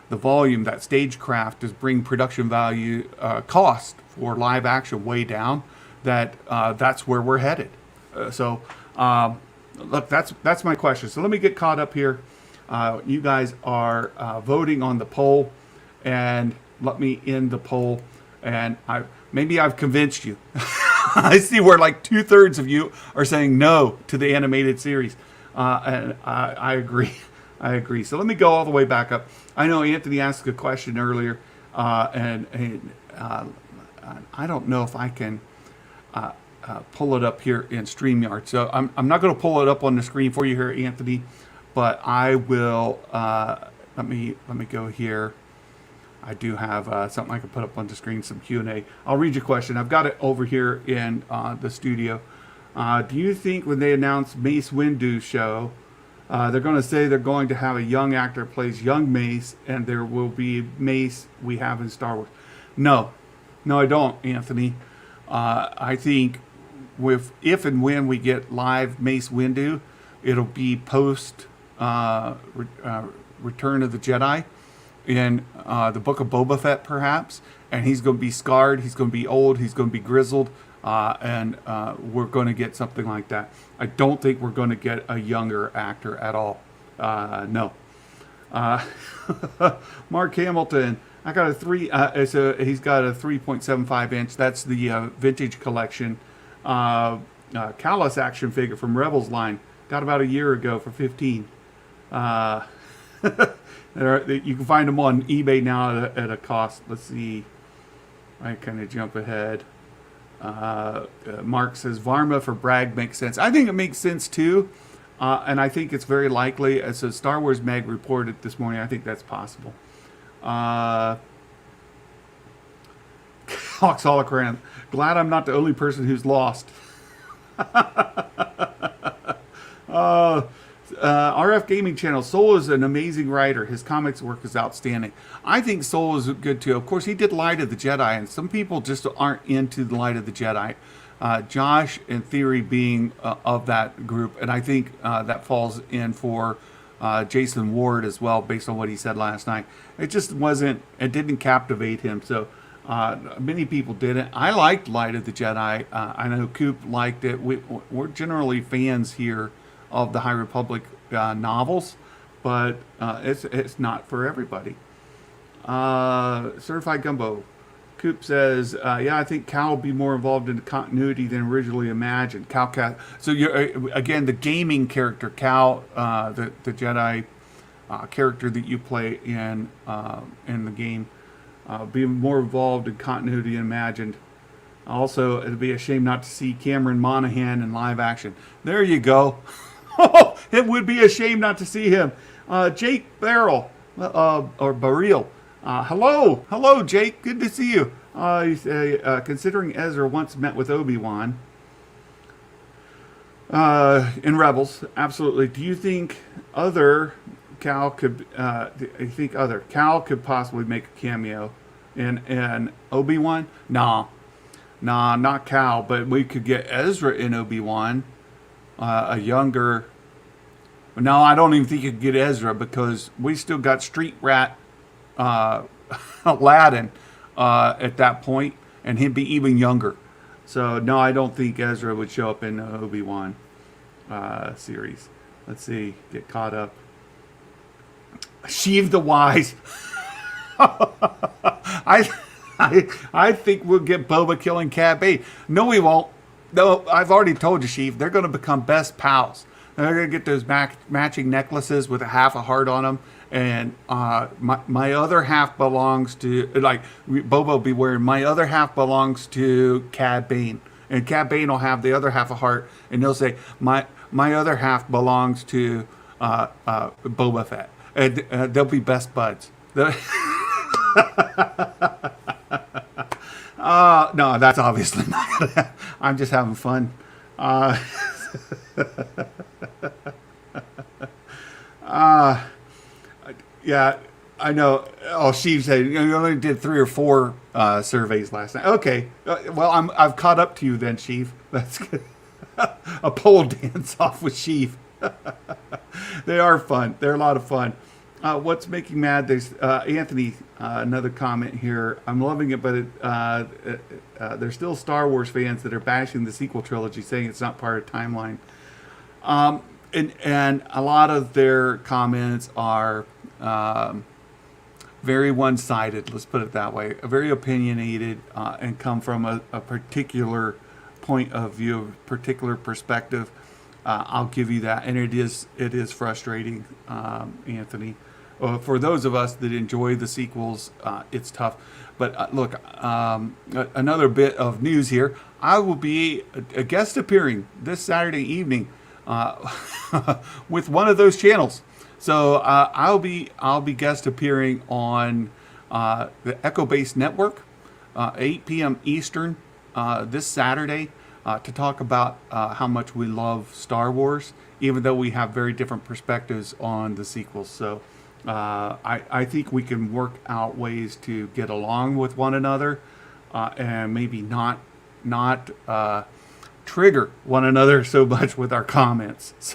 the volume, that stagecraft is bring production value cost for live action way down, that's where we're headed. Look, that's my question. So let me get caught up here. You guys are voting on the poll, and let me end the poll. And I've convinced you. I see where like 2/3 of you are saying no to the animated series, and I agree. I agree. So let me go all the way back up. I know Anthony asked a question earlier, and I don't know if I can pull it up here in StreamYard. So I'm not going to pull it up on the screen for you here, Anthony, but I will. Let me go here. I do have something I can put up on the screen, some Q&A. I'll read your question. I've got it over here in the studio. Do you think when they announce Mace Windu's show, they're going to say they're going to have a young actor plays young Mace, and there will be Mace we have in Star Wars? No, I don't, Anthony. I think if and when we get live Mace Windu, it'll be post Return of the Jedi in the Book of Boba Fett, perhaps, and he's going to be scarred, he's going to be old, he's going to be grizzled, and we're going to get something like that. I don't think we're going to get a younger actor at all. No. Uh, Mark Hamilton, I got a he's got a 3.75 inch. That's the vintage collection. Kallus action figure from Rebels line. Got about a year ago for 15. You can find them on eBay now at a cost. Let's see. I kind of jump ahead. Mark says Varma for Bragg makes sense. I think it makes sense too. And I think it's very likely, as a Star Wars Mag reported this morning, I think that's possible. Hawks Holocran. Glad I'm not the only person who's lost. RF Gaming Channel. Soule is an amazing writer. His comics work is outstanding. I think Soule is good too. Of course, he did Light of the Jedi, and some people just aren't into the Light of the Jedi. Josh, in theory, being of that group, and I think that falls in for Jason Ward as well, based on what he said last night. It just wasn't. It didn't captivate him. So many people didn't. I liked Light of the Jedi. I know Coop liked it. We're generally fans here of the High Republic novels, but it's not for everybody. Certified Gumbo. Coop says, yeah, I think Cal will be more involved in the continuity than originally imagined. So you're again the gaming character, Cal, the Jedi character that you play in the game, be more involved in continuity than imagined. Also, it'd be a shame not to see Cameron Monaghan in live action. There you go. It would be a shame not to see him. Jake Barrel, or Baril. Hello, Jake. Good to see you. Considering Ezra once met with Obi Wan in Rebels, absolutely. Do you think Cal could possibly make a cameo in Obi Wan? Nah, not Cal. But we could get Ezra in Obi Wan, a younger. No, I don't even think you could get Ezra because we still got Street Rat. Aladdin at that point, and he'd be even younger. So no, I don't think Ezra would show up in the Obi Wan series. Let's see, get caught up. Sheev the Wise. I think we'll get Boba killing Cad Bane. No, we won't. No, I've already told you, Sheev. They're going to become best pals. They're going to get those matching necklaces with a half a heart on them. And my other half belongs to, like, Bobo will be wearing, my other half belongs to Cad Bane. And Cad Bane will have the other half a heart. And they'll say, my other half belongs to Boba Fett. And they'll be best buds. No, that's obviously not going to happen. I'm just having fun. Yeah, I know. Oh, Sheev said you only did 3 or 4 surveys last night. Okay, well, I've caught up to you then, Sheev. That's good. A pole dance off with Sheev. They are fun. They're a lot of fun. What's making mad? There's Anthony. Another comment here. I'm loving it, but there's still Star Wars fans that are bashing the sequel trilogy, saying it's not part of the timeline. And a lot of their comments are very one-sided, let's put it that way, very opinionated, and come from a particular point of view, a particular perspective. I'll give you that, and it is frustrating, Anthony. For those of us that enjoy the sequels, it's tough. But look, another bit of news here. I will be a guest appearing this Saturday evening with one of those channels. So I'll be guest appearing on the Echo Base Network, 8 p.m. Eastern, this Saturday, to talk about how much we love Star Wars, even though we have very different perspectives on the sequels. So I think we can work out ways to get along with one another, and maybe not trigger one another so much with our comments.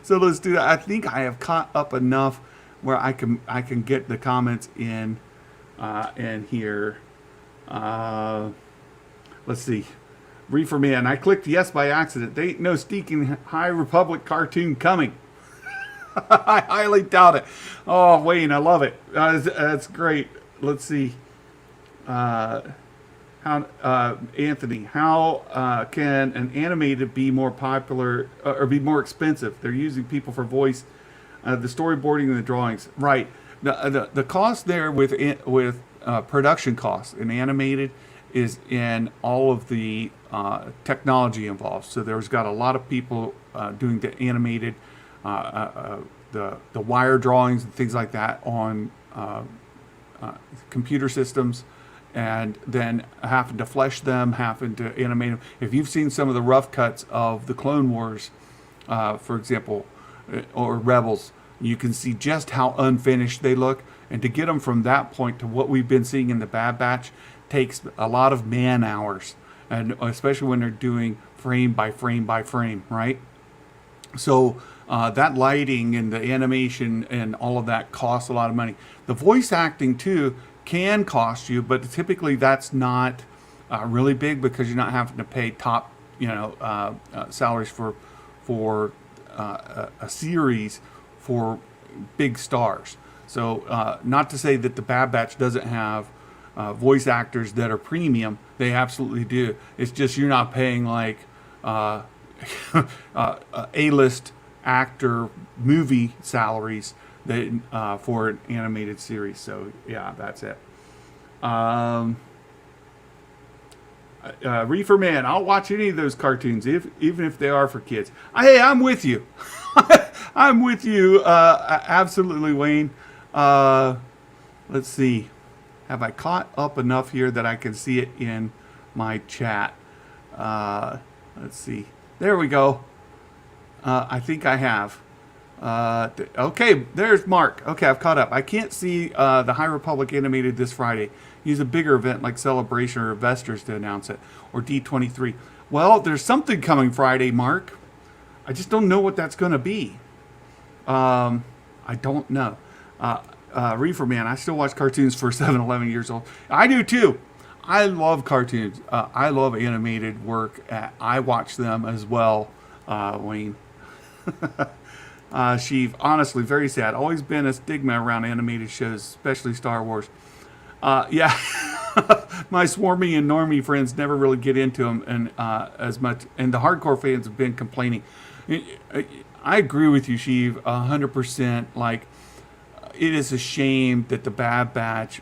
So let's do that. I think I have caught up enough where I can get the comments in here. Let's see. Reefer Man, I clicked yes by accident. There ain't no sneaking High Republic cartoon coming. I highly doubt it. Oh, Wayne, I love it. That's great. Let's see. How Anthony? How can an animated be more popular or be more expensive? They're using people for voice, the storyboarding and the drawings. Right. The cost there with production costs in animated is in all of the technology involved. So there's got a lot of people doing the animated, the wire drawings and things like that on computer systems, and then having to flesh them, having to animate them. If you've seen some of the rough cuts of the Clone Wars, for example, or Rebels, you can see just how unfinished they look. And to get them from that point to what we've been seeing in the Bad Batch takes a lot of man hours, and especially when they're doing frame by frame by frame, right? So that lighting and the animation and all of that costs a lot of money. The voice acting too can cost you, but typically that's not really big because you're not having to pay top, salaries for a series for big stars. So not to say that the Bad Batch doesn't have voice actors that are premium. They absolutely do. It's just you're not paying like A-list actor movie salaries that for an animated series. So yeah, that's it. Reefer Man, I'll watch any of those cartoons, even if they are for kids. Hey, I'm with you. I'm with you, absolutely, Wayne. Let's see. Have I caught up enough here that I can see it in my chat? Let's see. There we go. I think I have. Okay, there's Mark. Okay, I've caught up. I can't see the High Republic animated this Friday. Use a bigger event like Celebration or Investors to announce it, or D23. Well, there's something coming Friday, Mark. I just don't know what that's going to be. I don't know. Reefer Man, I still watch cartoons for 7, 11 years old. I do too. I love cartoons. I love animated work. I watch them as well, Wayne. Sheev, honestly, very sad. Always been a stigma around animated shows, especially Star Wars. Yeah, my swarmy and normie friends never really get into them and as much, and the hardcore fans have been complaining. I agree with you, Sheev, 100%. Like, it is a shame that the Bad Batch.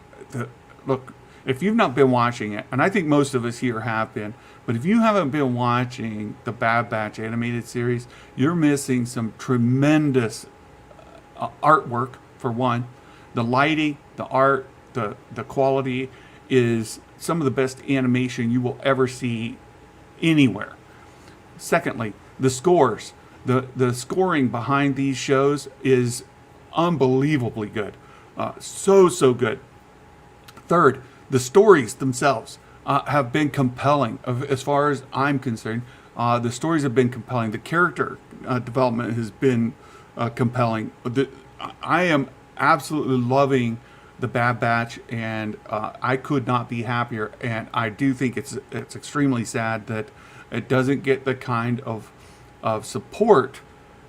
Look, if you've not been watching it, and I think most of us here have been, but if you haven't been watching the Bad Batch animated series, you're missing some tremendous artwork, for one. The lighting, the art, the quality is some of the best animation you will ever see anywhere. Secondly, the scores. The scoring behind these shows is unbelievably good. So good. Third, the stories themselves have been compelling. As far as I'm concerned, the stories have been compelling. The character development has been compelling. I am absolutely loving the Bad Batch, and I could not be happier. And I do think it's extremely sad that it doesn't get the kind of support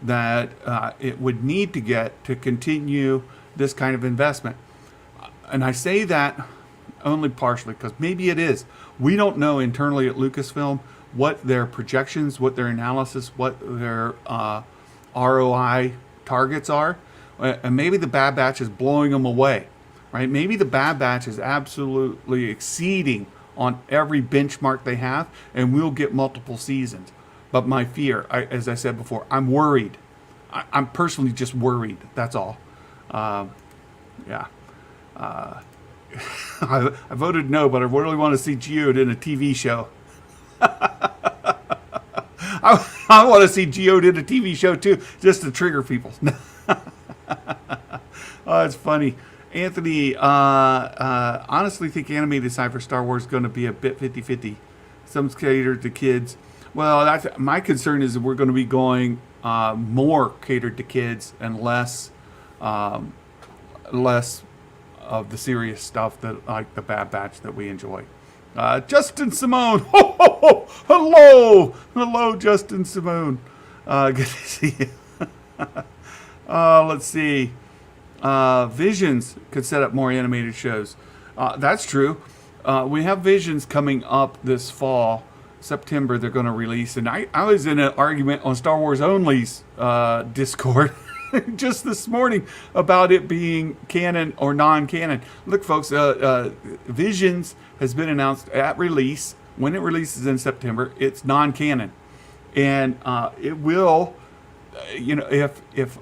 that it would need to get to continue this kind of investment. And I say that only partially because maybe it is. We don't know internally at Lucasfilm what their projections, what their analysis, what their ROI targets are. And maybe the Bad Batch is blowing them away, right? Maybe the Bad Batch is absolutely exceeding on every benchmark they have, and we'll get multiple seasons. But my fear, as I said before, I'm worried. I'm personally just worried. That's all. Yeah. I voted no, but I really want to see Geode in a TV show. I want to see Geode in a TV show too, just to trigger people. Oh, it's funny. Anthony, honestly think animated side for Star Wars is going to be a bit 50-50. Some catered to kids. Well, my concern is that we're going to be going more catered to kids and less of the serious stuff that like the Bad Batch that we enjoy. Justin Simone, ho, ho, ho. Hello, Justin Simone. Good to see you. Let's see. Visions could set up more animated shows. That's true. We have Visions coming up this fall. September they're going to release. And I was in an argument on Star Wars Only's Discord just this morning about it being canon or non-canon. Look, folks, Visions has been announced at release. When it releases in September, it's non-canon. And it will, if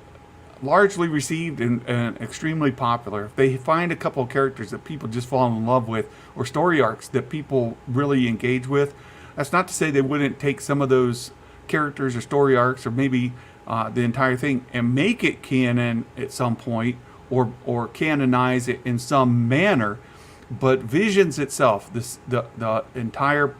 largely received and extremely popular, if they find a couple of characters that people just fall in love with, or story arcs that people really engage with, that's not to say they wouldn't take some of those characters or story arcs, or maybe the entire thing, and make it canon at some point, or canonize it in some manner. But Visions itself, the entire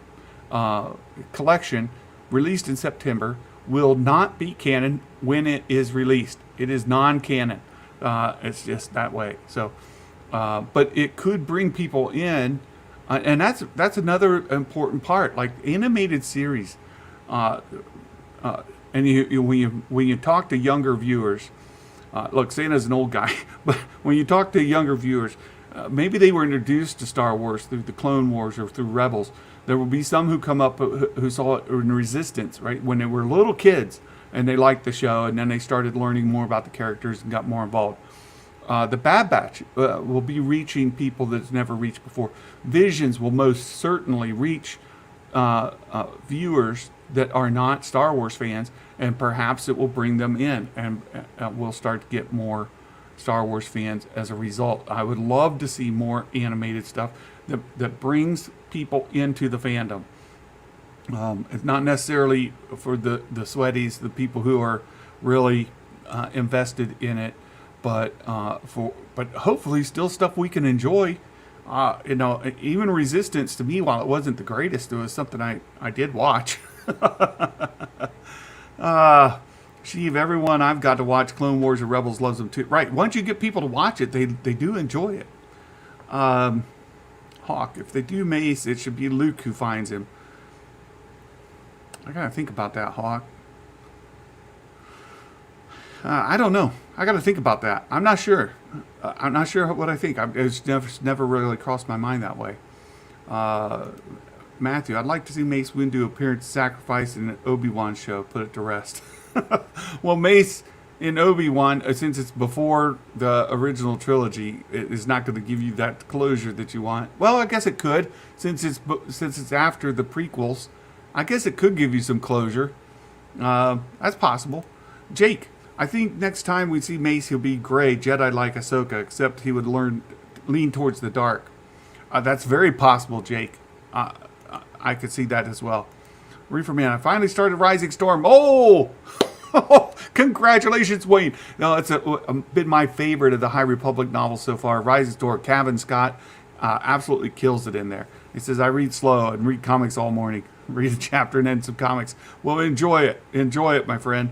collection released in September, will not be canon when it is released. It is non-canon. It's just that way. So, but it could bring people in, and that's another important part. Like animated series, and when you talk to younger viewers, look, Santa's an old guy, but when you talk to younger viewers, maybe they were introduced to Star Wars through the Clone Wars or through Rebels. There will be some who come up who saw it in Resistance, right, when they were little kids, and they liked the show, and then they started learning more about the characters and got more involved. The Bad Batch will be reaching people that it's never reached before. Visions will most certainly reach viewers that are not Star Wars fans, and perhaps it will bring them in, and we'll start to get more Star Wars fans as a result. I would love to see more animated stuff that brings people into the fandom. It's not necessarily for the sweaties, the people who are really invested in it, but hopefully still stuff we can enjoy. Even Resistance, to me, while it wasn't the greatest, it was something I did watch. Sheev, everyone I've got to watch Clone Wars or Rebels loves them too. Right, once you get people to watch it, they do enjoy it. Hawk, if they do Mace, it should be Luke who finds him. I gotta think about that, Hawk. I don't know. I gotta think about that. I'm not sure. I'm not sure what I think. It's never really crossed my mind that way. Matthew, I'd like to see Mace Windu appear in Sacrifice in an Obi Wan show. Put it to rest. Well, Mace in Obi Wan, since it's before the original trilogy, it is not going to give you that closure that you want. Well, I guess it could, since it's after the prequels. I guess it could give you some closure. That's possible. Jake, I think next time we see Mace, he'll be gray, Jedi like Ahsoka, except he would lean towards the dark. That's very possible, Jake. I could see that as well. Reefer Man, I finally started Rising Storm. Oh! Congratulations, Wayne. No, it's been my favorite of the High Republic novels so far. Rising Storm, Kevin Scott absolutely kills it in there. He says, I read slow and read comics all morning. Read a chapter and then some comics. Well, enjoy it. Enjoy it, my friend.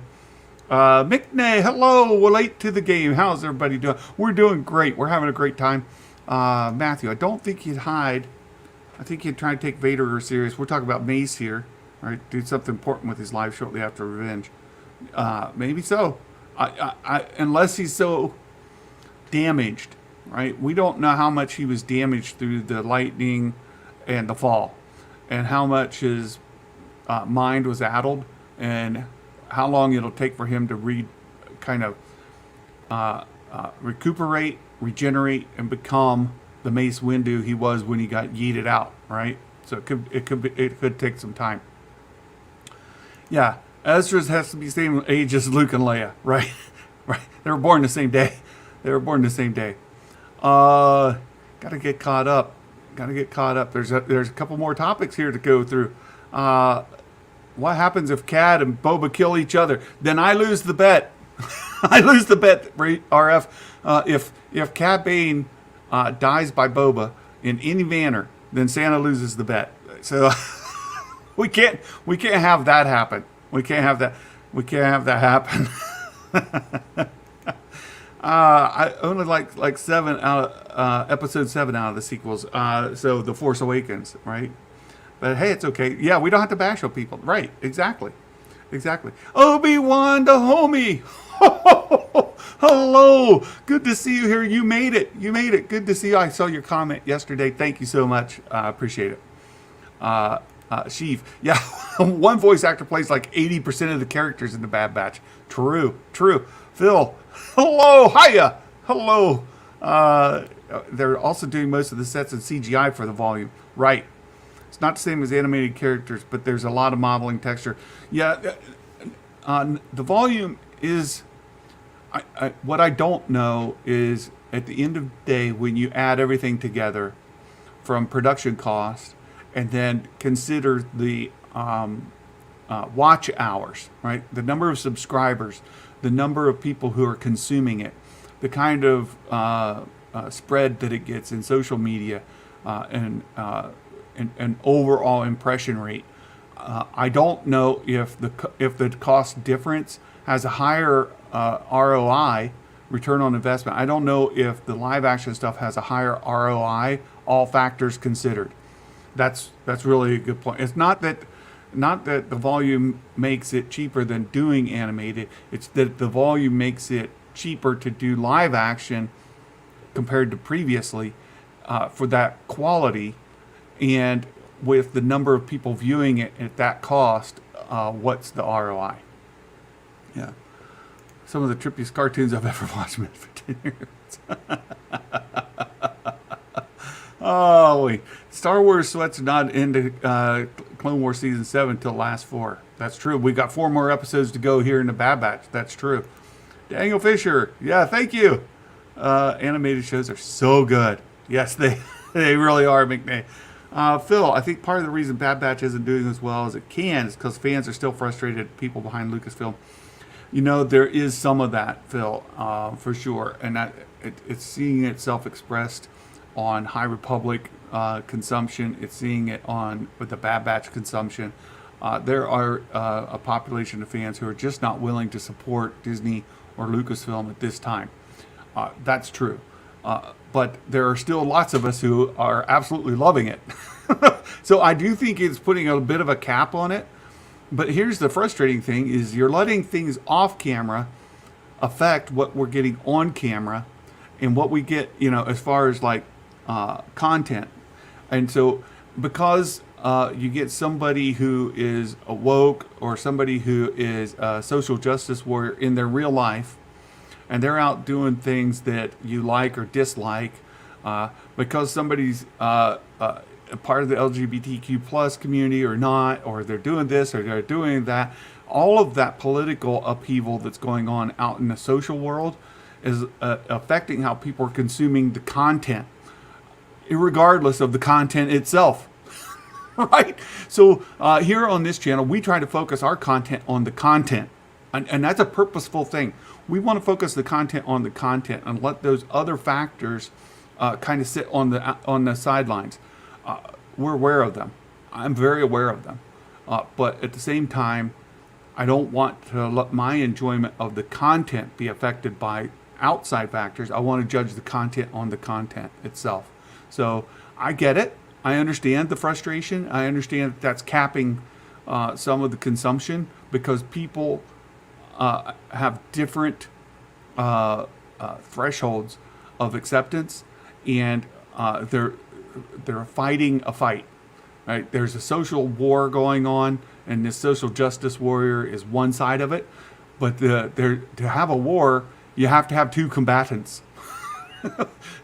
McNay, hello. We're late to the game. How's everybody doing? We're doing great. We're having a great time. Matthew, I don't think he'd hide. I think he'd try to take Vader serious. We're talking about Mace here. Right? Do something important with his life shortly after Revenge. Maybe so. Unless he's so damaged, right? We don't know how much he was damaged through the lightning and the fall, and how much his mind was addled, and how long it'll take for him to recuperate, regenerate, and become the Mace Windu he was when he got yeeted out, right? So it could take some time. Yeah, Ezra has to be the same age as Luke and Leia, right? Right. They were born the same day. Gotta get caught up. There's a couple more topics here to go through. What happens if Cad and Boba kill each other? Then I lose the bet. I lose the bet, RF. If Cad Bane dies by Boba in any manner, then Santa loses the bet. So we can't have that happen. We can't have that happen. I only like 7 out episode 7 out of the sequels. So The Force Awakens, right? But hey, it's okay. Yeah, we don't have to bash on people. Right, exactly. Obi Wan the homie. Hello. Good to see you here. You made it. You made it. Good to see you. I saw your comment yesterday. Thank you so much. I appreciate it. Sheev. Yeah, one voice actor plays like 80% of the characters in the Bad Batch. True. Phil. Hello. Hiya. Hello. They're also doing most of the sets in CGI for the volume. Right. It's not the same as animated characters, but there's a lot of modeling texture. Yeah, the volume is... what I don't know is, at the end of the day, when you add everything together from production cost and then consider the watch hours, right? The number of subscribers, the number of people who are consuming it, the kind of spread that it gets in social media, and overall impression rate. I don't know if the cost difference has a higher ROI, return on investment. I don't know if the live action stuff has a higher ROI, all factors considered. That's really a good point. It's not that the volume makes it cheaper than doing animated. It's that the volume makes it cheaper to do live action compared to previously, for that quality. And with the number of people viewing it at that cost, what's the ROI? Yeah. Some of the trippiest cartoons I've ever watched for 10 years. Oh, wait. Star Wars sweats not into Clone Wars Season 7 until last 4. That's true. We got 4 more episodes to go here in the Bad Batch. That's true. Daniel Fisher. Yeah, thank you. Animated shows are so good. Yes, they really are, McNay. Phil, I think part of the reason Bad Batch isn't doing as well as it can is because fans are still frustrated at people behind Lucasfilm. You know, there is some of that, Phil, for sure. And it's seeing itself expressed on High Republic consumption. It's seeing it with the Bad Batch consumption. There are a population of fans who are just not willing to support Disney or Lucasfilm at this time. That's true. But there are still lots of us who are absolutely loving it. So I do think it's putting a bit of a cap on it. But here's the frustrating thing is you're letting things off camera affect what we're getting on camera and what we get, as far as like content. And so because you get somebody who is woke or somebody who is a social justice warrior in their real life, and they're out doing things that you like or dislike, because somebody's a part of the LGBTQ plus community or not, or they're doing this or they're doing that. All of that political upheaval that's going on out in the social world is affecting how people are consuming the content, irregardless of the content itself. Right? So here on this channel, we try to focus our content on the content. And that's a purposeful thing. We want to focus the content on the content and let those other factors kind of sit on the sidelines. We're aware of them. I'm very aware of them. But at the same time, I don't want to let my enjoyment of the content be affected by outside factors. I want to judge the content on the content itself. So I get it. I understand the frustration. I understand that's capping some of the consumption because people have different thresholds of acceptance, and they're fighting a fight. Right? There's a social war going on, and this social justice warrior is one side of it. But to have a war, you have to have two combatants.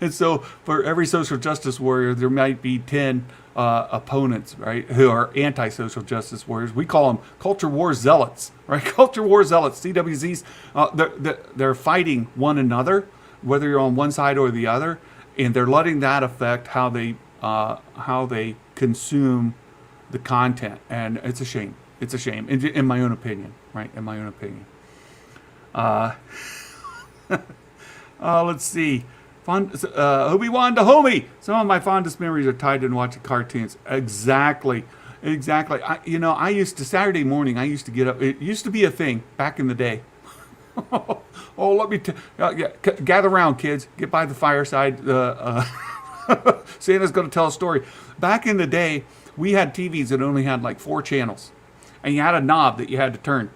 And so for every social justice warrior, there might be 10 opponents, right, who are anti-social justice warriors. We call them culture war zealots, right? Culture war zealots, CWZs. They're fighting one another, whether you're on one side or the other, and they're letting that affect how they consume the content. And it's a shame. It's a shame, in my own opinion, right? In my own opinion. Let's see. Obi Wan Kenobi. Some of my fondest memories are tied in watching cartoons. Exactly. I used to, Saturday morning, I used to get up. It used to be a thing back in the day. Let me gather around, kids. Get by the fireside. Santa's going to tell a story. Back in the day, we had TVs that only had like 4 channels. And you had a knob that you had to turn.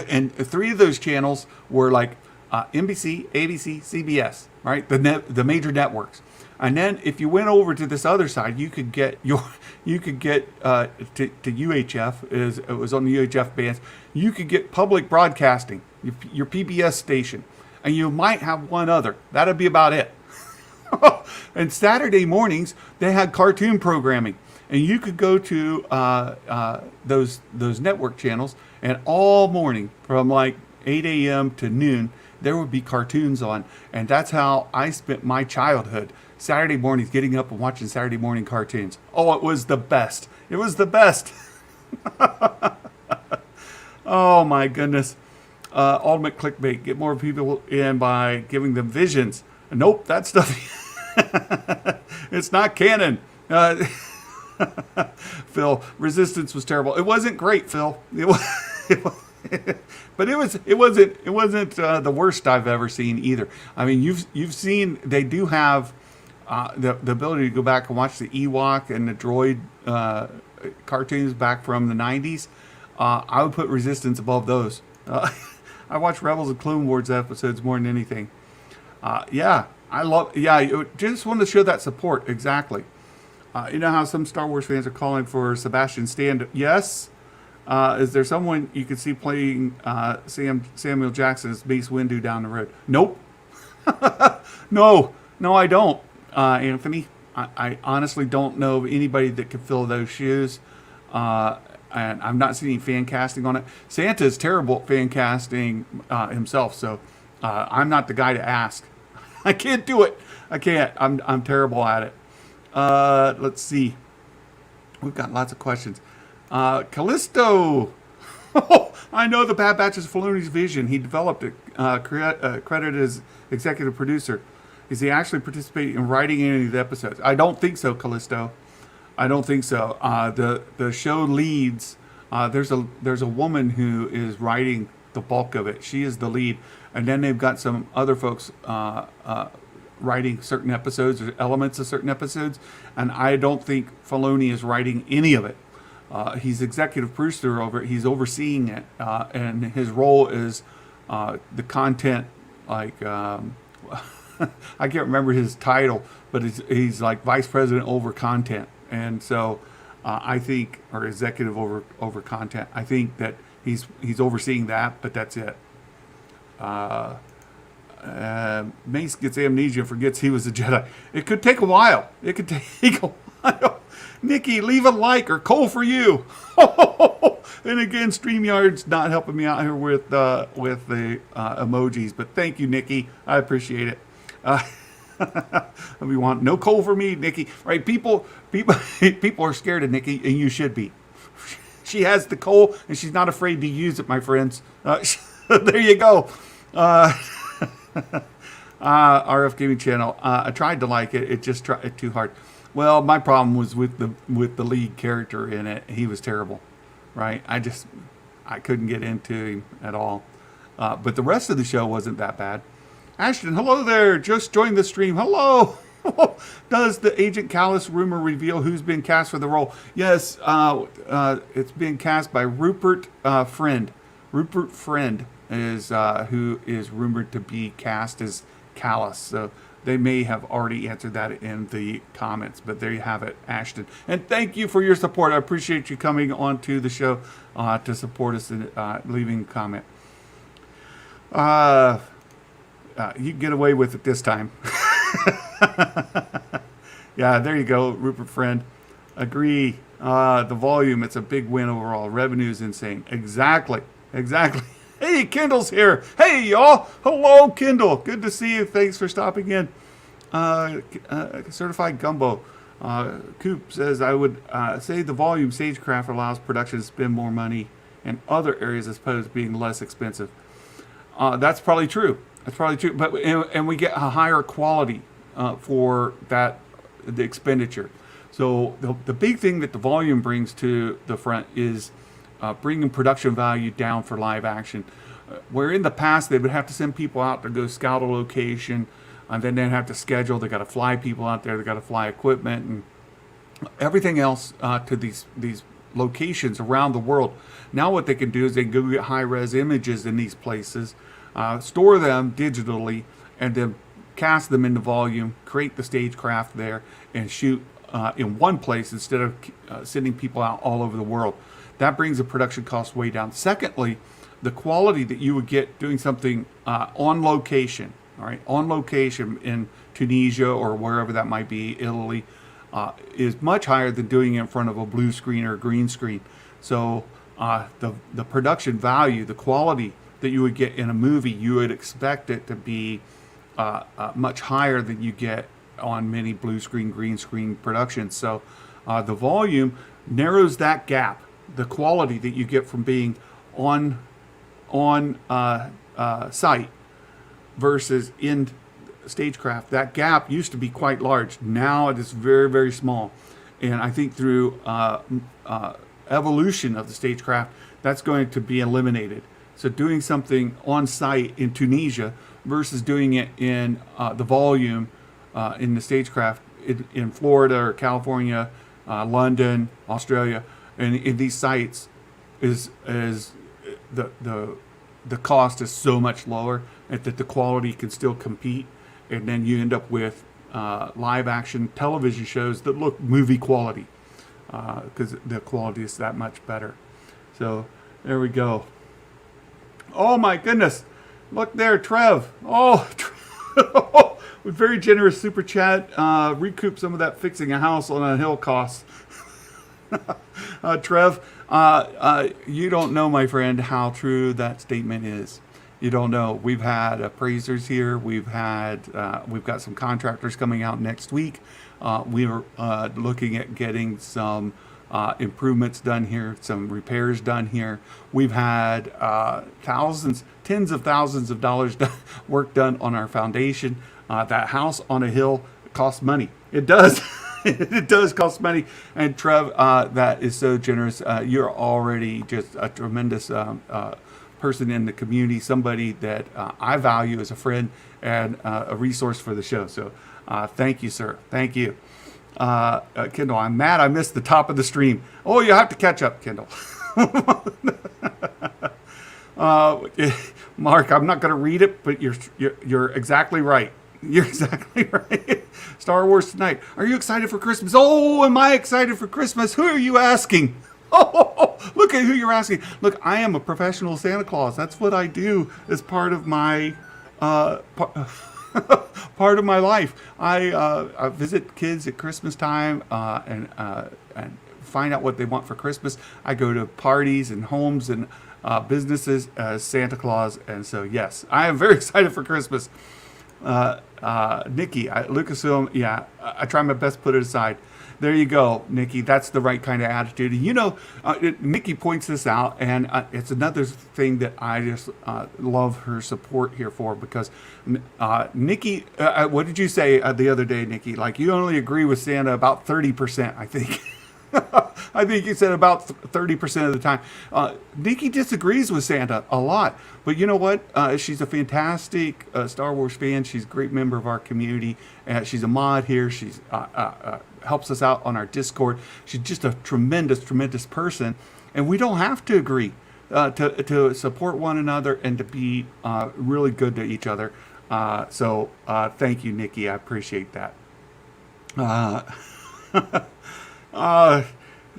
And 3 of those channels were like NBC, ABC, CBS, right? The major networks. And then if you went over to this other side, you could get to UHF. It was on the UHF bands. You could get public broadcasting, your PBS station, and you might have one other. That'd be about it. And Saturday mornings they had cartoon programming, and you could go to those network channels, and all morning from like 8 a.m. to noon there would be cartoons on, and that's how I spent my childhood. Saturday mornings, getting up and watching Saturday morning cartoons. Oh, it was the best. It was the best. Oh my goodness. Ultimate clickbait. Get more people in by giving them visions. Nope, that stuff. It's not canon. Phil, Resistance was terrible. It wasn't great, Phil. But it wasn't the worst I've ever seen either. I mean, you've seen they do have the ability to go back and watch the Ewok and the Droid cartoons back from the 90s. I would put Resistance above those. I watch Rebels and Clone Wars episodes more than anything. Yeah, just wanted to show that support. Exactly. You know how some Star Wars fans are calling for Sebastian Stan? Yes. Is there someone you could see playing Samuel Jackson as Mace Windu down the road? Nope. No, I don't, Anthony. I honestly don't know of anybody that could fill those shoes. And I've not seen any fan casting on it. Santa's terrible at fan casting himself, so I'm not the guy to ask. I can't do it. I can't. I'm terrible at it. Let's see. We've got lots of questions. Callisto. I know the Bad Batch is Filoni's vision. He developed it, credited as executive producer. Is he actually participating in writing any of the episodes? I don't think so, Callisto. I don't think so. The show leads. There's a woman who is writing the bulk of it. She is the lead, and then they've got some other folks writing certain episodes or elements of certain episodes. And I don't think Filoni is writing any of it. He's executive producer over it. He's overseeing it, and his role is the content. Like I can't remember his title, but he's like vice president over content. And so I think, or executive over content. I think that he's overseeing that, but that's it. Mace gets amnesia, forgets he was a Jedi. It could take a while. It could take a while. Nikki, leave a like or coal for you. And again, StreamYard's not helping me out here with the emojis, but thank you, Nikki. I appreciate it. We want no coal for me, Nikki. Right? People are scared of Nikki, and you should be. She has the coal, and she's not afraid to use it, my friends. There you go. RF Gaming Channel. I tried to like it. It just tried too hard. Well, my problem was with the lead character in it. He was terrible, right? I couldn't get into him at all. But the rest of the show wasn't that bad. Ashton, hello there. Just joined the stream. Hello. Does the Agent Kallus rumor reveal who's been cast for the role? Yes, it's been cast by Rupert Friend. Rupert Friend is who is rumored to be cast as Kallus. So they may have already answered that in the comments, but there you have it, Ashton. And thank you for your support. I appreciate you coming onto the show to support us and leaving a comment. You can get away with it this time. Yeah, there you go, Rupert Friend. Agree. The volume, it's a big win overall. Revenue is insane. Exactly. Hey, Kendall's here. Hey, y'all. Hello, Kendall. Good to see you. Thanks for stopping in. Certified Gumbo. Coop says, I would say the volume Sagecraft allows production to spend more money in other areas as opposed to being less expensive. That's probably true. But and we get a higher quality for the expenditure. So the big thing that the volume brings to the front is bringing production value down for live action. Where in the past they would have to send people out to go scout a location, and then they'd have to schedule. They got to fly people out there. They got to fly equipment and everything else to these locations around the world. Now what they can do is they can go get high res images in these places. store them digitally, and then cast them into volume, create the stagecraft there, and shoot in one place instead of sending people out all over the world. That brings the production cost way down. Secondly, the quality that you would get doing something on location, all right, on location in Tunisia or wherever that might be, Italy, is much higher than doing it in front of a blue screen or a green screen. So the production value, the quality that you would get in a movie, you would expect it to be much higher than you get on many blue screen, green screen productions. So the volume narrows that gap. The quality that you get from being on site versus in stagecraft, that gap used to be quite large. Now it is very, very small. And I think through evolution of the stagecraft, that's going to be eliminated. So doing something on site in Tunisia versus doing it in the volume in the stagecraft in Florida or California, London, Australia, and in these sites is the cost is so much lower that the quality can still compete, and then you end up with live action television shows that look movie quality because the quality is that much better. So there we go. Oh my goodness, look there, Trev. Oh, with very generous super chat, recoup some of that fixing a house on a hill cost. Trev, you don't know, my friend, how true that statement is. You don't know. We've had appraisers here. We've got some contractors coming out next week. We are looking at getting some improvements done here, some repairs done here. We've had tens of thousands of dollars work done on our foundation. That house on a hill costs money. It does. It does cost money. And Trev, that is so generous. You're already just a tremendous person in the community, somebody that I value as a friend and a resource for the show. So thank you, sir. Thank you. Kendall, I'm mad I missed the top of the stream. Oh, you have to catch up, Kendall. Mark, I'm not going to read it, but you're exactly right. You're exactly right. Star Wars tonight. Are you excited for Christmas? Oh, am I excited for Christmas? Who are you asking? Oh, look at who you're asking. Look, I am a professional Santa Claus. That's what I do as part of my part of my life. I visit kids at Christmas time and find out what they want for Christmas. I go to parties and homes and businesses as Santa Claus. And so, yes, I am very excited for Christmas. Nikki, Lucasfilm, yeah, I try my best to put it aside. There you go, Nikki. That's the right kind of attitude. And you know, Nikki points this out, and it's another thing that I just love her support here for, because Nikki, what did you say the other day, Nikki? Like, you only agree with Santa about 30%, I think. I think you said about 30% of the time. Nikki disagrees with Santa a lot, but you know what? She's a fantastic Star Wars fan. She's a great member of our community. She's a mod here. She's helps us out on our Discord. She's just a tremendous, tremendous person, and we don't have to agree to support one another and to be really good to each other. So thank you, Nikki. I appreciate that.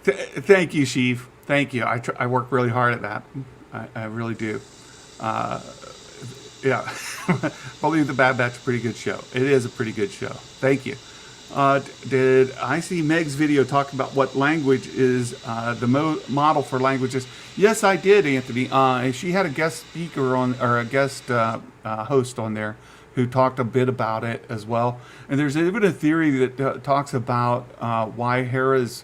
Thank you, Sheev. Thank you. I work really hard at that. I really do. Yeah. Believe the Bad Batch, a pretty good show. It is a pretty good show. Thank you. Did I see Meg's video talking about what language is the model for languages? Yes, I did, Anthony. She had a guest speaker on, or a guest host on there who talked a bit about it as well. And there's even a theory that talks about why Hera's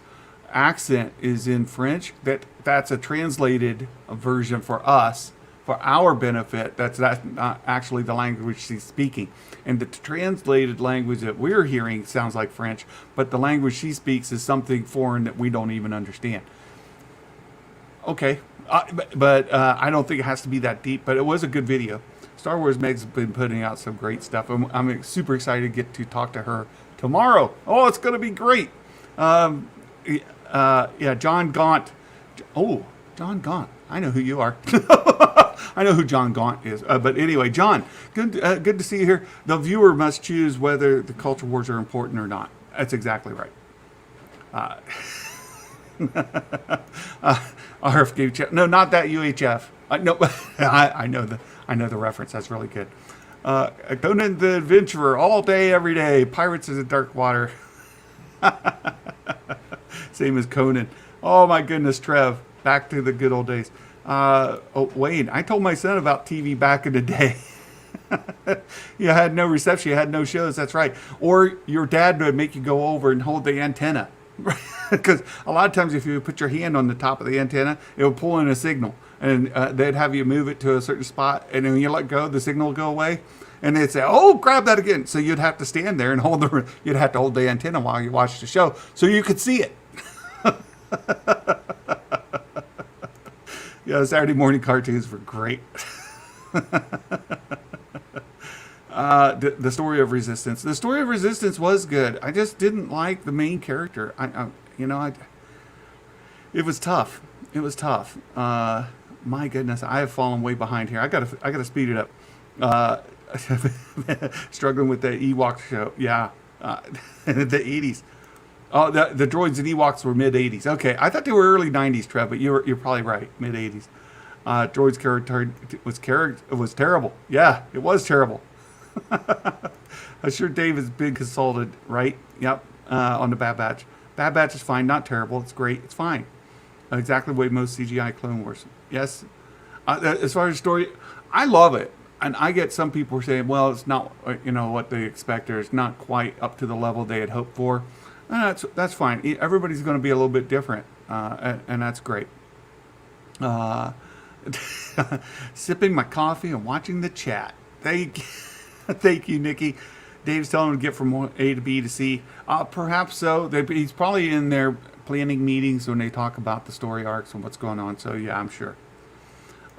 accent is in French. That's a translated version for us, for our benefit. That's not actually the language she's speaking. And the translated language that we're hearing sounds like French, but the language she speaks is something foreign that we don't even understand. Okay, but I don't think it has to be that deep, but it was a good video. Star Wars Meg's been putting out some great stuff. I'm super excited to get to talk to her tomorrow. Oh, it's going to be great. Yeah, John Gaunt. Oh, John Gaunt. I know who you are. I know who John Gaunt is. But anyway, John, good to see you here. The viewer must choose whether the culture wars are important or not. That's exactly right. RFK, no, not that UHF. No, I know the reference. That's really good. Conan the Adventurer, all day, every day. Pirates of the Dark Water. Same as Conan. Oh my goodness, Trev. Back to the good old days. Wayne, I told my son about TV back in the day. You had no reception, you had no shows, that's right. Or your dad would make you go over and hold the antenna. Because a lot of times if you put your hand on the top of the antenna, it will pull in a signal. And they'd have you move it to a certain spot, and then when you let go, the signal will go away. And they'd say, "Oh, grab that again." So you'd have to stand there and you'd have to hold the antenna while you watched the show, so you could see it. Yeah, Saturday morning cartoons were great. The story of Resistance. The story of Resistance was good. I just didn't like the main character. It was tough. It was tough. My goodness, I have fallen way behind here. I gotta speed it up. Struggling with the Ewok show. Yeah, the 80s. Oh, the droids and Ewoks were mid 80s. Okay, I thought they were early 90s, Trev, but you're probably right, mid 80s. Droid's character was terrible. Yeah, it was terrible. I'm sure Dave has been consulted, right? Yep, on the Bad Batch. Bad Batch is fine, not terrible. It's great. It's fine. Exactly the way most CGI Clone Wars. Yes. As far as story, I love it. And I get some people saying, well, it's not, what they expect, or it's not quite up to the level they had hoped for. And that's fine. Everybody's going to be a little bit different, and that's great. Sipping my coffee and watching the chat. Thank you, Nikki. Dave's telling him to get from A to B to C. Perhaps so. He's probably in their planning meetings when they talk about the story arcs and what's going on. So, yeah, I'm sure.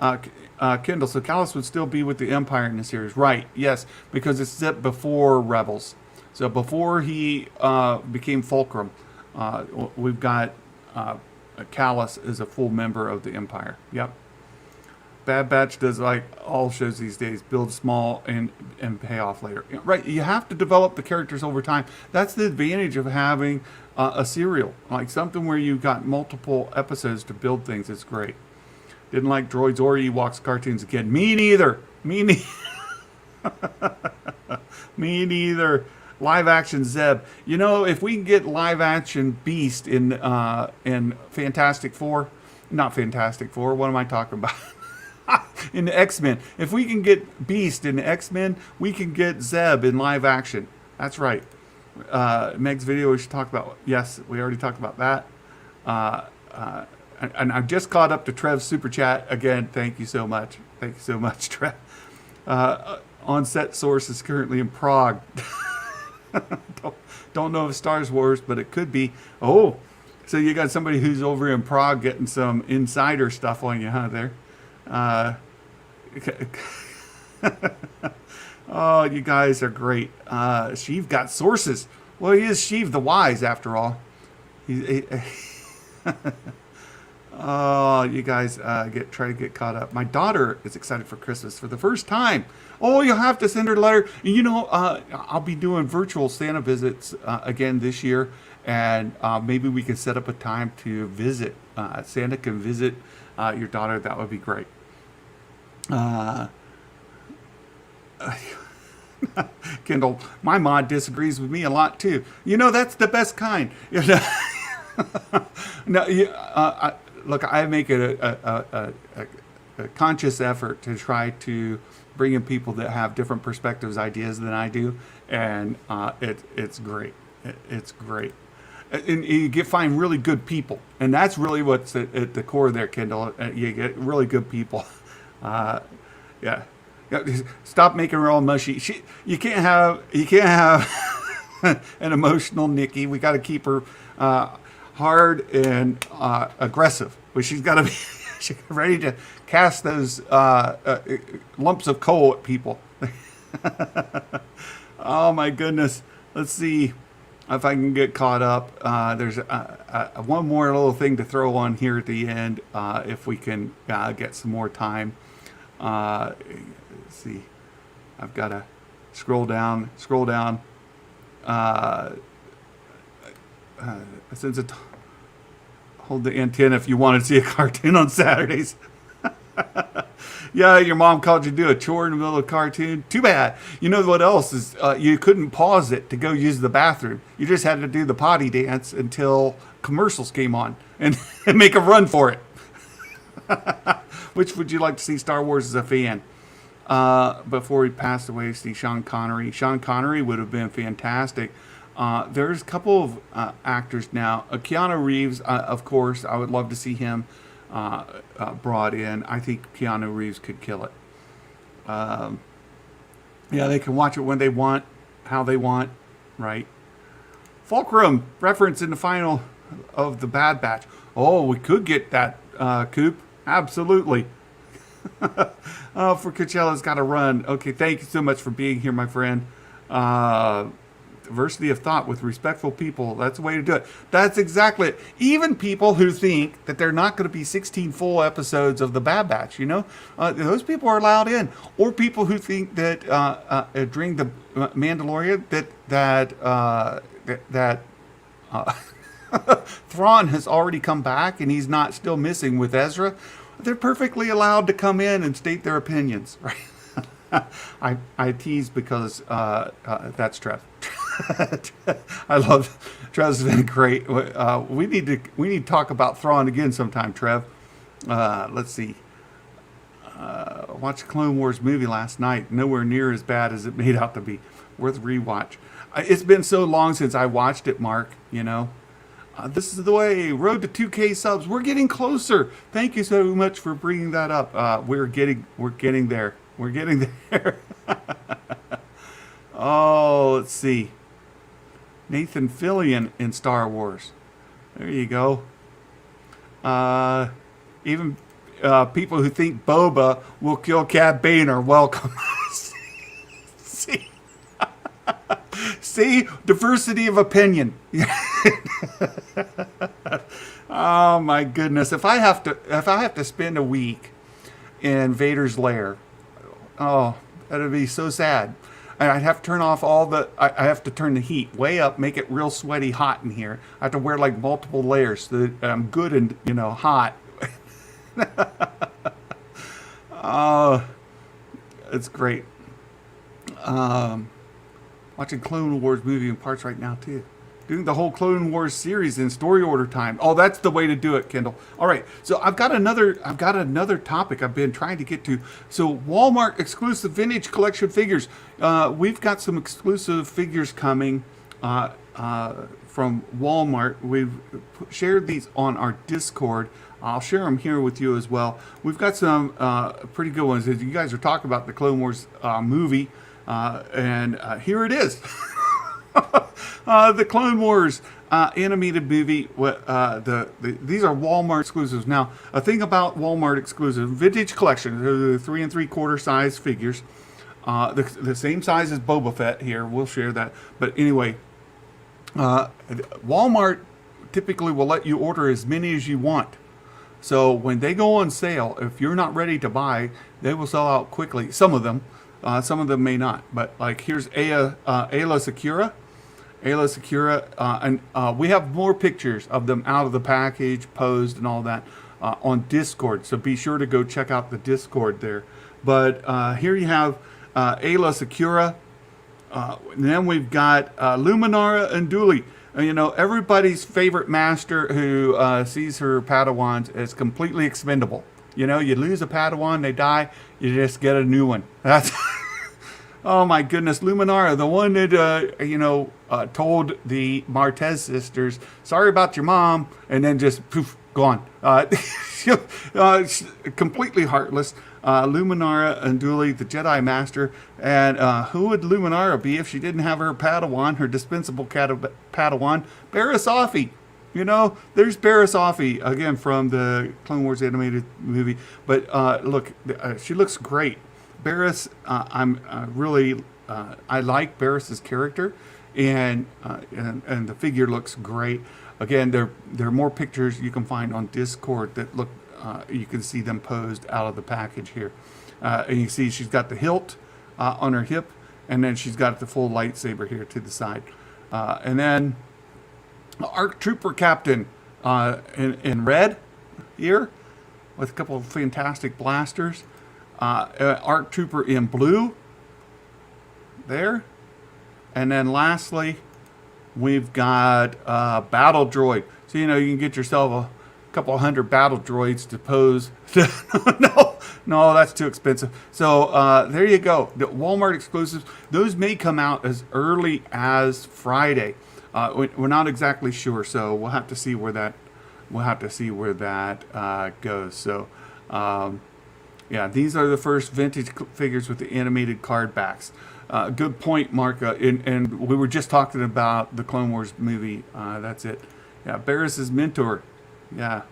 Kendall, so Kallus would still be with the Empire in the series. Right, yes, because it's set before Rebels. So before he became Fulcrum, we've got Kallus as a full member of the Empire. Yep. Bad Batch does like all shows these days, build small and pay off later. Right, you have to develop the characters over time. That's the advantage of having a serial, like something where you've got multiple episodes to build things. It's great. Didn't like Droids or Ewoks cartoons again. Me neither. Me neither. Live action Zeb. If we can get live action Beast in Fantastic Four, not Fantastic Four. What am I talking about? In the X-Men. If we can get Beast in the X-Men, we can get Zeb in live action. That's right. Meg's video we should talk about. Yes, we already talked about that. And I've just caught up to Trev's super chat again. Thank you so much. Thank you so much, Trev. On-set source is currently in Prague. don't know if Star Wars, but it could be. Oh, so you got somebody who's over in Prague getting some insider stuff on you, huh? There. Oh, you guys are great. Sheev got sources. Well, he is Sheev the Wise, after all. Oh, you guys try to get caught up. My daughter is excited for Christmas for the first time. Oh, you'll have to send her a letter. I'll be doing virtual Santa visits again this year, and maybe we can set up a time to visit. Santa can visit your daughter. That would be great. Kendall, my mod disagrees with me a lot too. That's the best kind. No, look, I make it a conscious effort to try to bring in people that have different perspectives, ideas than I do, and it's great. It's great. And you find really good people, and that's really what's at the core there, Kendall. You get really good people. Yeah. Stop making her all mushy. You can't have an emotional Nikki. We got to keep her hard and aggressive. But she's got to be ready to cast those lumps of coal at people. Oh my goodness. Let's see if I can get caught up. There's one more little thing to throw on here at the end, if we can get some more time. Let's see. I've got to scroll down. Uh, since it hold the antenna if you want to see a cartoon on Saturdays. Yeah, your mom called you to do a chore in the middle of a cartoon. Too bad. You know what else is? You couldn't pause it to go use the bathroom. You just had to do the potty dance until commercials came on and make a run for it. Which would you like to see Star Wars as a fan? Before he passed away, see Sean Connery. Sean Connery would have been fantastic. There's a couple of actors now. Keanu Reeves, of course, I would love to see him brought in. I think Keanu Reeves could kill it. Yeah, they can watch it when they want, how they want, right? Fulcrum reference in the final of the Bad Batch. Oh, we could get that, Coop. Absolutely. For Coachella's got to run. Okay, thank you so much for being here, my friend. Diversity of thought with respectful people. That's the way to do it. That's exactly it. Even people who think that they're not going to be 16 full episodes of the Bad Batch, those people are allowed in. Or people who think that during the Mandalorian that Thrawn has already come back and he's not still missing with Ezra. They're perfectly allowed to come in and state their opinions, right? I tease because that's Trev. I love Trev's been great. We need to talk about Thrawn again sometime, Trev. Let's see. Watched Clone Wars movie last night. Nowhere near as bad as it made out to be. Worth rewatch. It's been so long since I watched it, Mark. This is the way. Road to 2K subs. We're getting closer. Thank you so much for bringing that up. We're getting there. We're getting there. Oh, let's see. Nathan Fillion in Star Wars. There you go. Even people who think Boba will kill Cad Bane are welcome. See, diversity of opinion. Oh my goodness! If I have to spend a week in Vader's lair, oh, that'd be so sad. And I'd have to turn off I have to turn the heat way up, make it real sweaty hot in here. I have to wear like multiple layers so that I'm good and, hot. It's great. Watching Clone Wars movie in parts right now too. Doing the whole Clone Wars series in story order time. Oh, that's the way to do it, Kendall. All right, so I've got another topic I've been trying to get to. So Walmart exclusive vintage collection figures. We've got some exclusive figures coming from Walmart. We've shared these on our Discord. I'll share them here with you as well. We've got some pretty good ones. As you guys are talking about the Clone Wars movie, and here it is. The Clone Wars animated movie. These are Walmart exclusives. Now, a thing about Walmart exclusive vintage collection, the 3 3/4 size figures, the same size as Boba Fett here. We'll share that. But anyway, Walmart typically will let you order as many as you want. So when they go on sale, if you're not ready to buy, they will sell out quickly. Some of them may not. But like here's Ayla Secura. Ayla Secura, and we have more pictures of them out of the package, posed, and all that on Discord. So be sure to go check out the Discord there. But here you have Ayla Secura. And then we've got Luminara and Dooley. Everybody's favorite master who sees her Padawans as completely expendable. You lose a Padawan, they die, you just get a new one. That's... Oh my goodness, Luminara, the one that told the Martez sisters, "Sorry about your mom," and then just poof, gone. Completely heartless. Luminara and Dooley, the Jedi Master, and who would Luminara be if she didn't have her Padawan, her dispensable Padawan, Barriss Offee. There's Barriss Offee again from the Clone Wars animated movie. But look, she looks great. Barriss, I like Barriss's character, and the figure looks great. Again, there are more pictures you can find on Discord that look you can see them posed out of the package here. And you see she's got the hilt on her hip, and then she's got the full lightsaber here to the side. And then ARC Trooper Captain in red here with a couple of fantastic blasters. ARC Trooper in blue there. And then lastly, we've got Battle Droid. So, you can get yourself a couple hundred battle droids to pose. No, that's too expensive. So there you go. The Walmart exclusives. Those may come out as early as Friday. We're not exactly sure, so we'll have to see where that. Goes. So, yeah, these are the first vintage figures with the animated card backs. Good point, Mark. And we were just talking about the Clone Wars movie. That's it. Yeah, Barris's mentor. Yeah.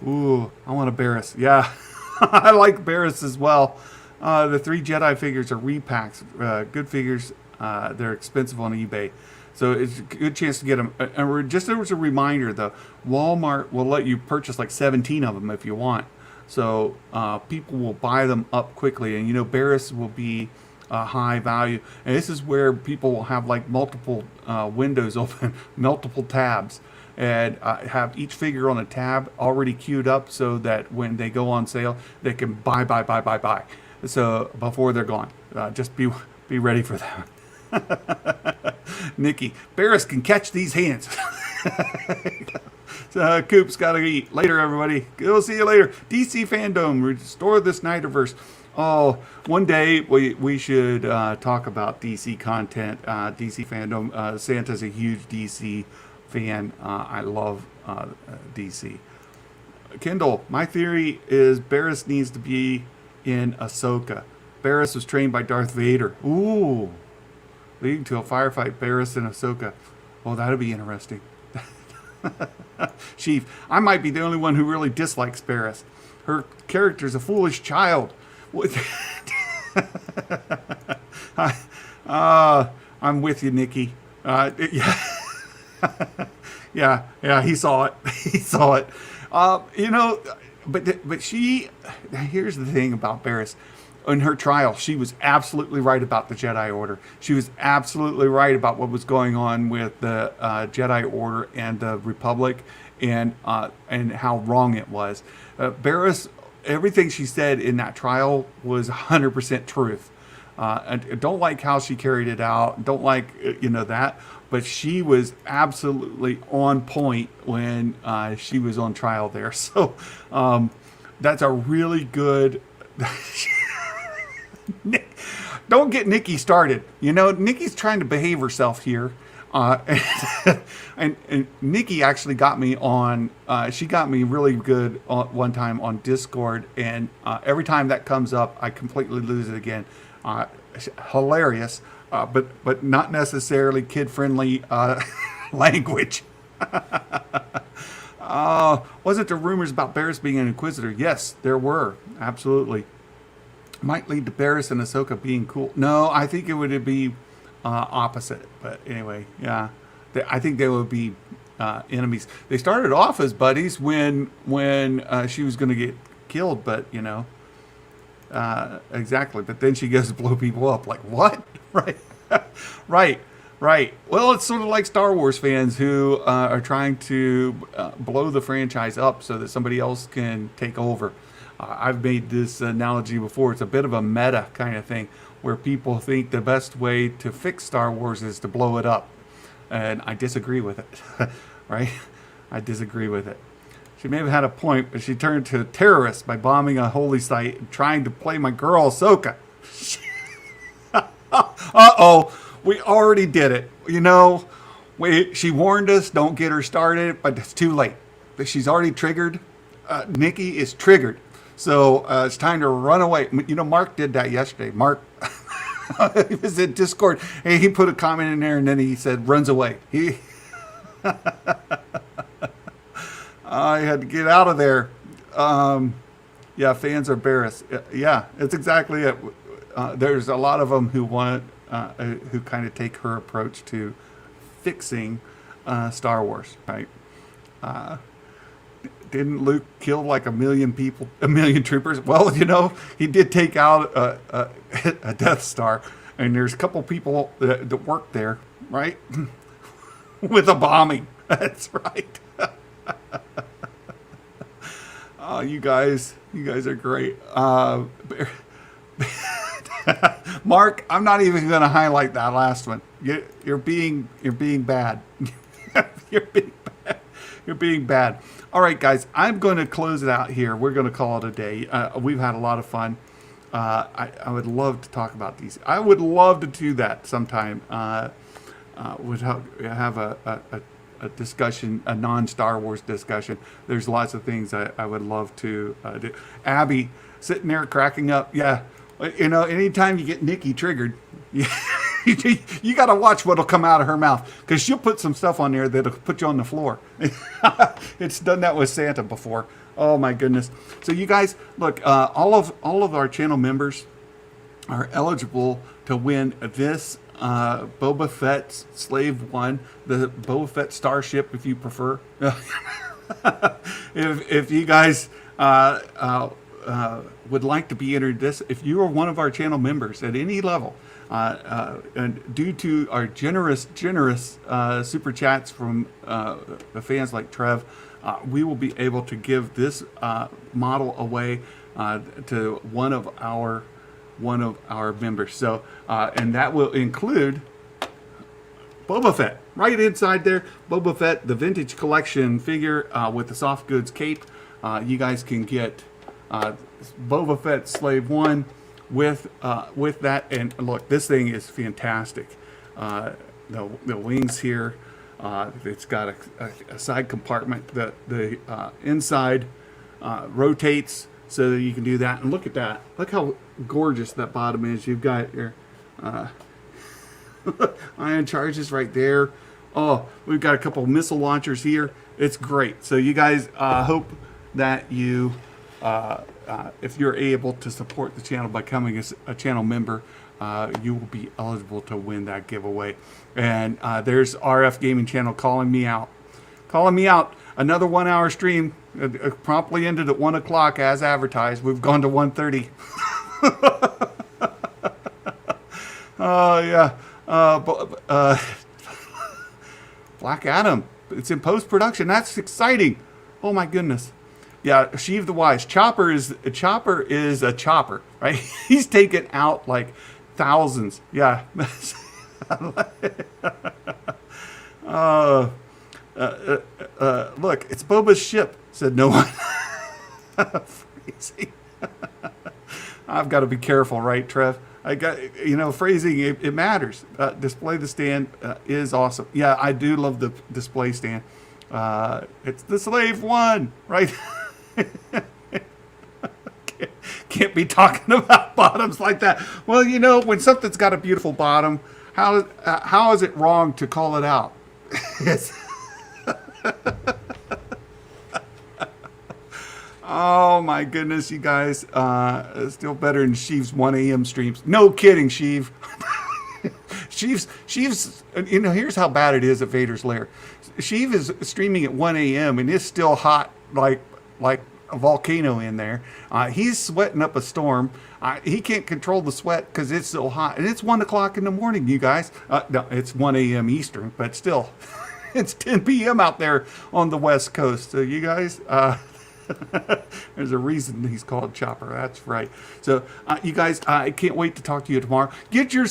Ooh, I want a Barris. Yeah, I like Barris as well. The 3 Jedi figures are repacks. Good figures. They're expensive on eBay. So it's a good chance to get them. And just as a reminder, though, Walmart will let you purchase like 17 of them if you want. So people will buy them up quickly. And, Barris will be high value. And this is where people will have like multiple windows open, multiple tabs, and have each figure on a tab already queued up so that when they go on sale, they can buy. So before they're gone, just be ready for that. Nikki, Barris can catch these hands. So, Coop's got to eat. Later, everybody. We'll see you later. DC Fandom, restore the Snyderverse. Oh, one day we should talk about DC content, DC fandom. Santa's a huge DC fan. I love DC. Kendall, my theory is Barris needs to be in Ahsoka. Barris was trained by Darth Vader. Ooh. Leading to a firefight, Barris and Ahsoka. Oh, that'd be interesting. Sheev, I might be the only one who really dislikes Barris. Her character's a foolish child. I'm with you, Nikki. Yeah. yeah, he saw it. He saw it. But she, here's the thing about Barris. In her trial, she was absolutely right about the Jedi Order. She was absolutely right about what was going on with the Jedi Order and the Republic, and how wrong it was. Barris, everything she said in that trial was 100% truth. I don't like how she carried it out. Don't like that, but she was absolutely on point when she was on trial there. So that's a really good. Don't get Nikki started. Nikki's trying to behave herself here. And Nikki actually got me on, she got me really good one time on Discord. And every time that comes up, I completely lose it again. Hilarious, but not necessarily kid-friendly language. Wasn't there rumors about Barris being an Inquisitor? Yes, there were. Absolutely. Might lead to Barris and Ahsoka being cool. No, I think it would be opposite. But anyway, yeah. I think they would be enemies. They started off as buddies when she was going to get killed, but, exactly. But then she goes to blow people up. Like, what? Right. Right. Well, it's sort of like Star Wars fans who are trying to blow the franchise up so that somebody else can take over. I've made this analogy before. It's a bit of a meta kind of thing where people think the best way to fix Star Wars is to blow it up. And I disagree with it. Right? I disagree with it. She may have had a point, but she turned to terrorists by bombing a holy site and trying to play my girl Ahsoka. Uh-oh. We already did it. She warned us, don't get her started, but it's too late. She's already triggered. Nikki is triggered. So it's time to run away. Mark did that yesterday. Mark he was in Discord, and he put a comment in there, and then he said, runs away. I had to get out of there. Yeah, fans are Barris. Yeah, it's exactly it. There's a lot of them who who kind of take her approach to fixing Star Wars, right? didn't Luke kill like a million people, a million troopers? Well, he did take out a Death Star, and there's a couple people that work there, right? With a bombing. That's right. Oh, you guys are great. Mark, I'm not even going to highlight that last one. You're being bad. You're being bad. All right, guys, I'm going to close it out here. We're going to call it a day. We've had a lot of fun. I would love to talk about these. I would love to do that sometime. Would have a discussion, a non-Star Wars discussion. There's lots of things I would love to do. Abby, sitting there cracking up. Yeah, anytime you get Nikki triggered, you got to watch what'll come out of her mouth, because she'll put some stuff on there that'll put you on the floor. It's done that with Santa before. Oh my goodness. So you guys, look, all of our channel members are eligible to win this Boba Fett Slave 1, the Boba Fett Starship, if you prefer. if you guys would like to be entered this, if you are one of our channel members at any level, and due to our generous super chats from the fans like Trev, we will be able to give this model away to one of our members. So, and that will include Boba Fett right inside there. Boba Fett, the vintage collection figure with the soft goods cape. You guys can get Boba Fett Slave 1 with that. And look, this thing is fantastic. The wings here. It's got a side compartment. The inside rotates so that you can do that. And look at that. Look how gorgeous that bottom is. You've got your ion charges right there. Oh, we've got a couple of missile launchers here. It's great. So you guys, hope that you, if you're able to support the channel by becoming a channel member, you will be eligible to win that giveaway. And there's RF Gaming Channel calling me out. Another 1 hour stream promptly ended at 1 o'clock as advertised. We've gone to 1:30. Oh yeah. Black Adam. It's in post production. That's exciting. Oh my goodness. Yeah, Sheev the Wise. Chopper is a chopper, right? He's taken out like thousands. Yeah. Look, it's Boba's ship, said no one. Phrasing. I've got to be careful, right, Trev? I got, phrasing, it matters. Display the stand is awesome. Yeah, I do love the display stand. It's the Slave 1, right? Can't be talking about bottoms like that. Well, when something's got a beautiful bottom, how is it wrong to call it out? Yes. Oh my goodness, you guys! Still better than Sheev's 1 a.m. streams. No kidding, Sheev. Sheev's. Here's how bad it is at Vader's Lair. Sheev is streaming at 1 a.m. and it's still hot, like a volcano in there. He's sweating up a storm. He can't control the sweat because it's so hot, and it's 1 o'clock in the morning, you guys. No, it's 1 a.m. Eastern, but still, it's 10 p.m. out there on the West Coast. So you guys. There's a reason he's called Chopper. That's right. So, you guys, I can't wait to talk to you tomorrow. Get your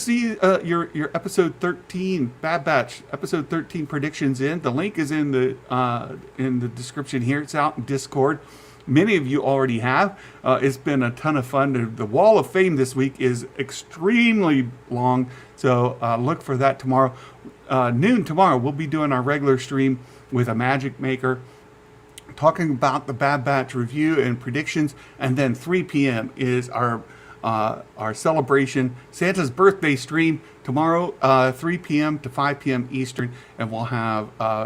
episode 13 Bad Batch episode 13 predictions in. The link is in the description here. It's out in Discord. Many of you already have. It's been a ton of fun. The Wall of Fame this week is extremely long, so look for that tomorrow. Noon tomorrow, we'll be doing our regular stream with a Magic Maker, talking about the Bad Batch review and predictions, and then 3 p.m. is our celebration, Santa's birthday stream tomorrow, 3 p.m. to 5 p.m. Eastern, and we'll have a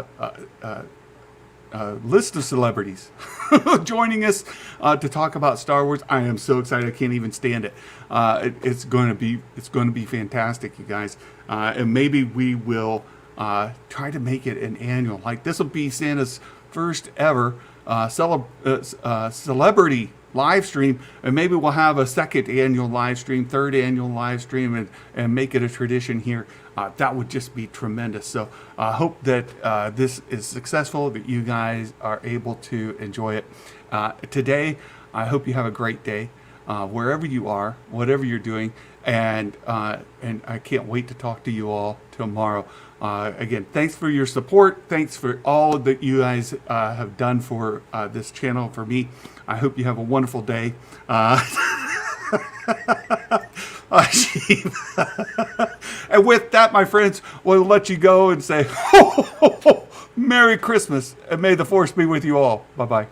list of celebrities joining us to talk about Star Wars. I am so excited! I can't even stand it. It's going to be fantastic, you guys, and maybe we will try to make it an annual. Like, this will be Santa's first ever celebrity live stream, and maybe we'll have a second annual live stream, third annual live stream, and make it a tradition here. That would just be tremendous. So I hope that this is successful, that you guys are able to enjoy it. Today, I hope you have a great day, wherever you are, whatever you're doing, and I can't wait to talk to you all tomorrow. Again, thanks for your support. Thanks for all that you guys have done for this channel, for me. I hope you have a wonderful day. And with that, my friends, we'll let you go and say, Merry Christmas, and may the Force be with you all. Bye-bye.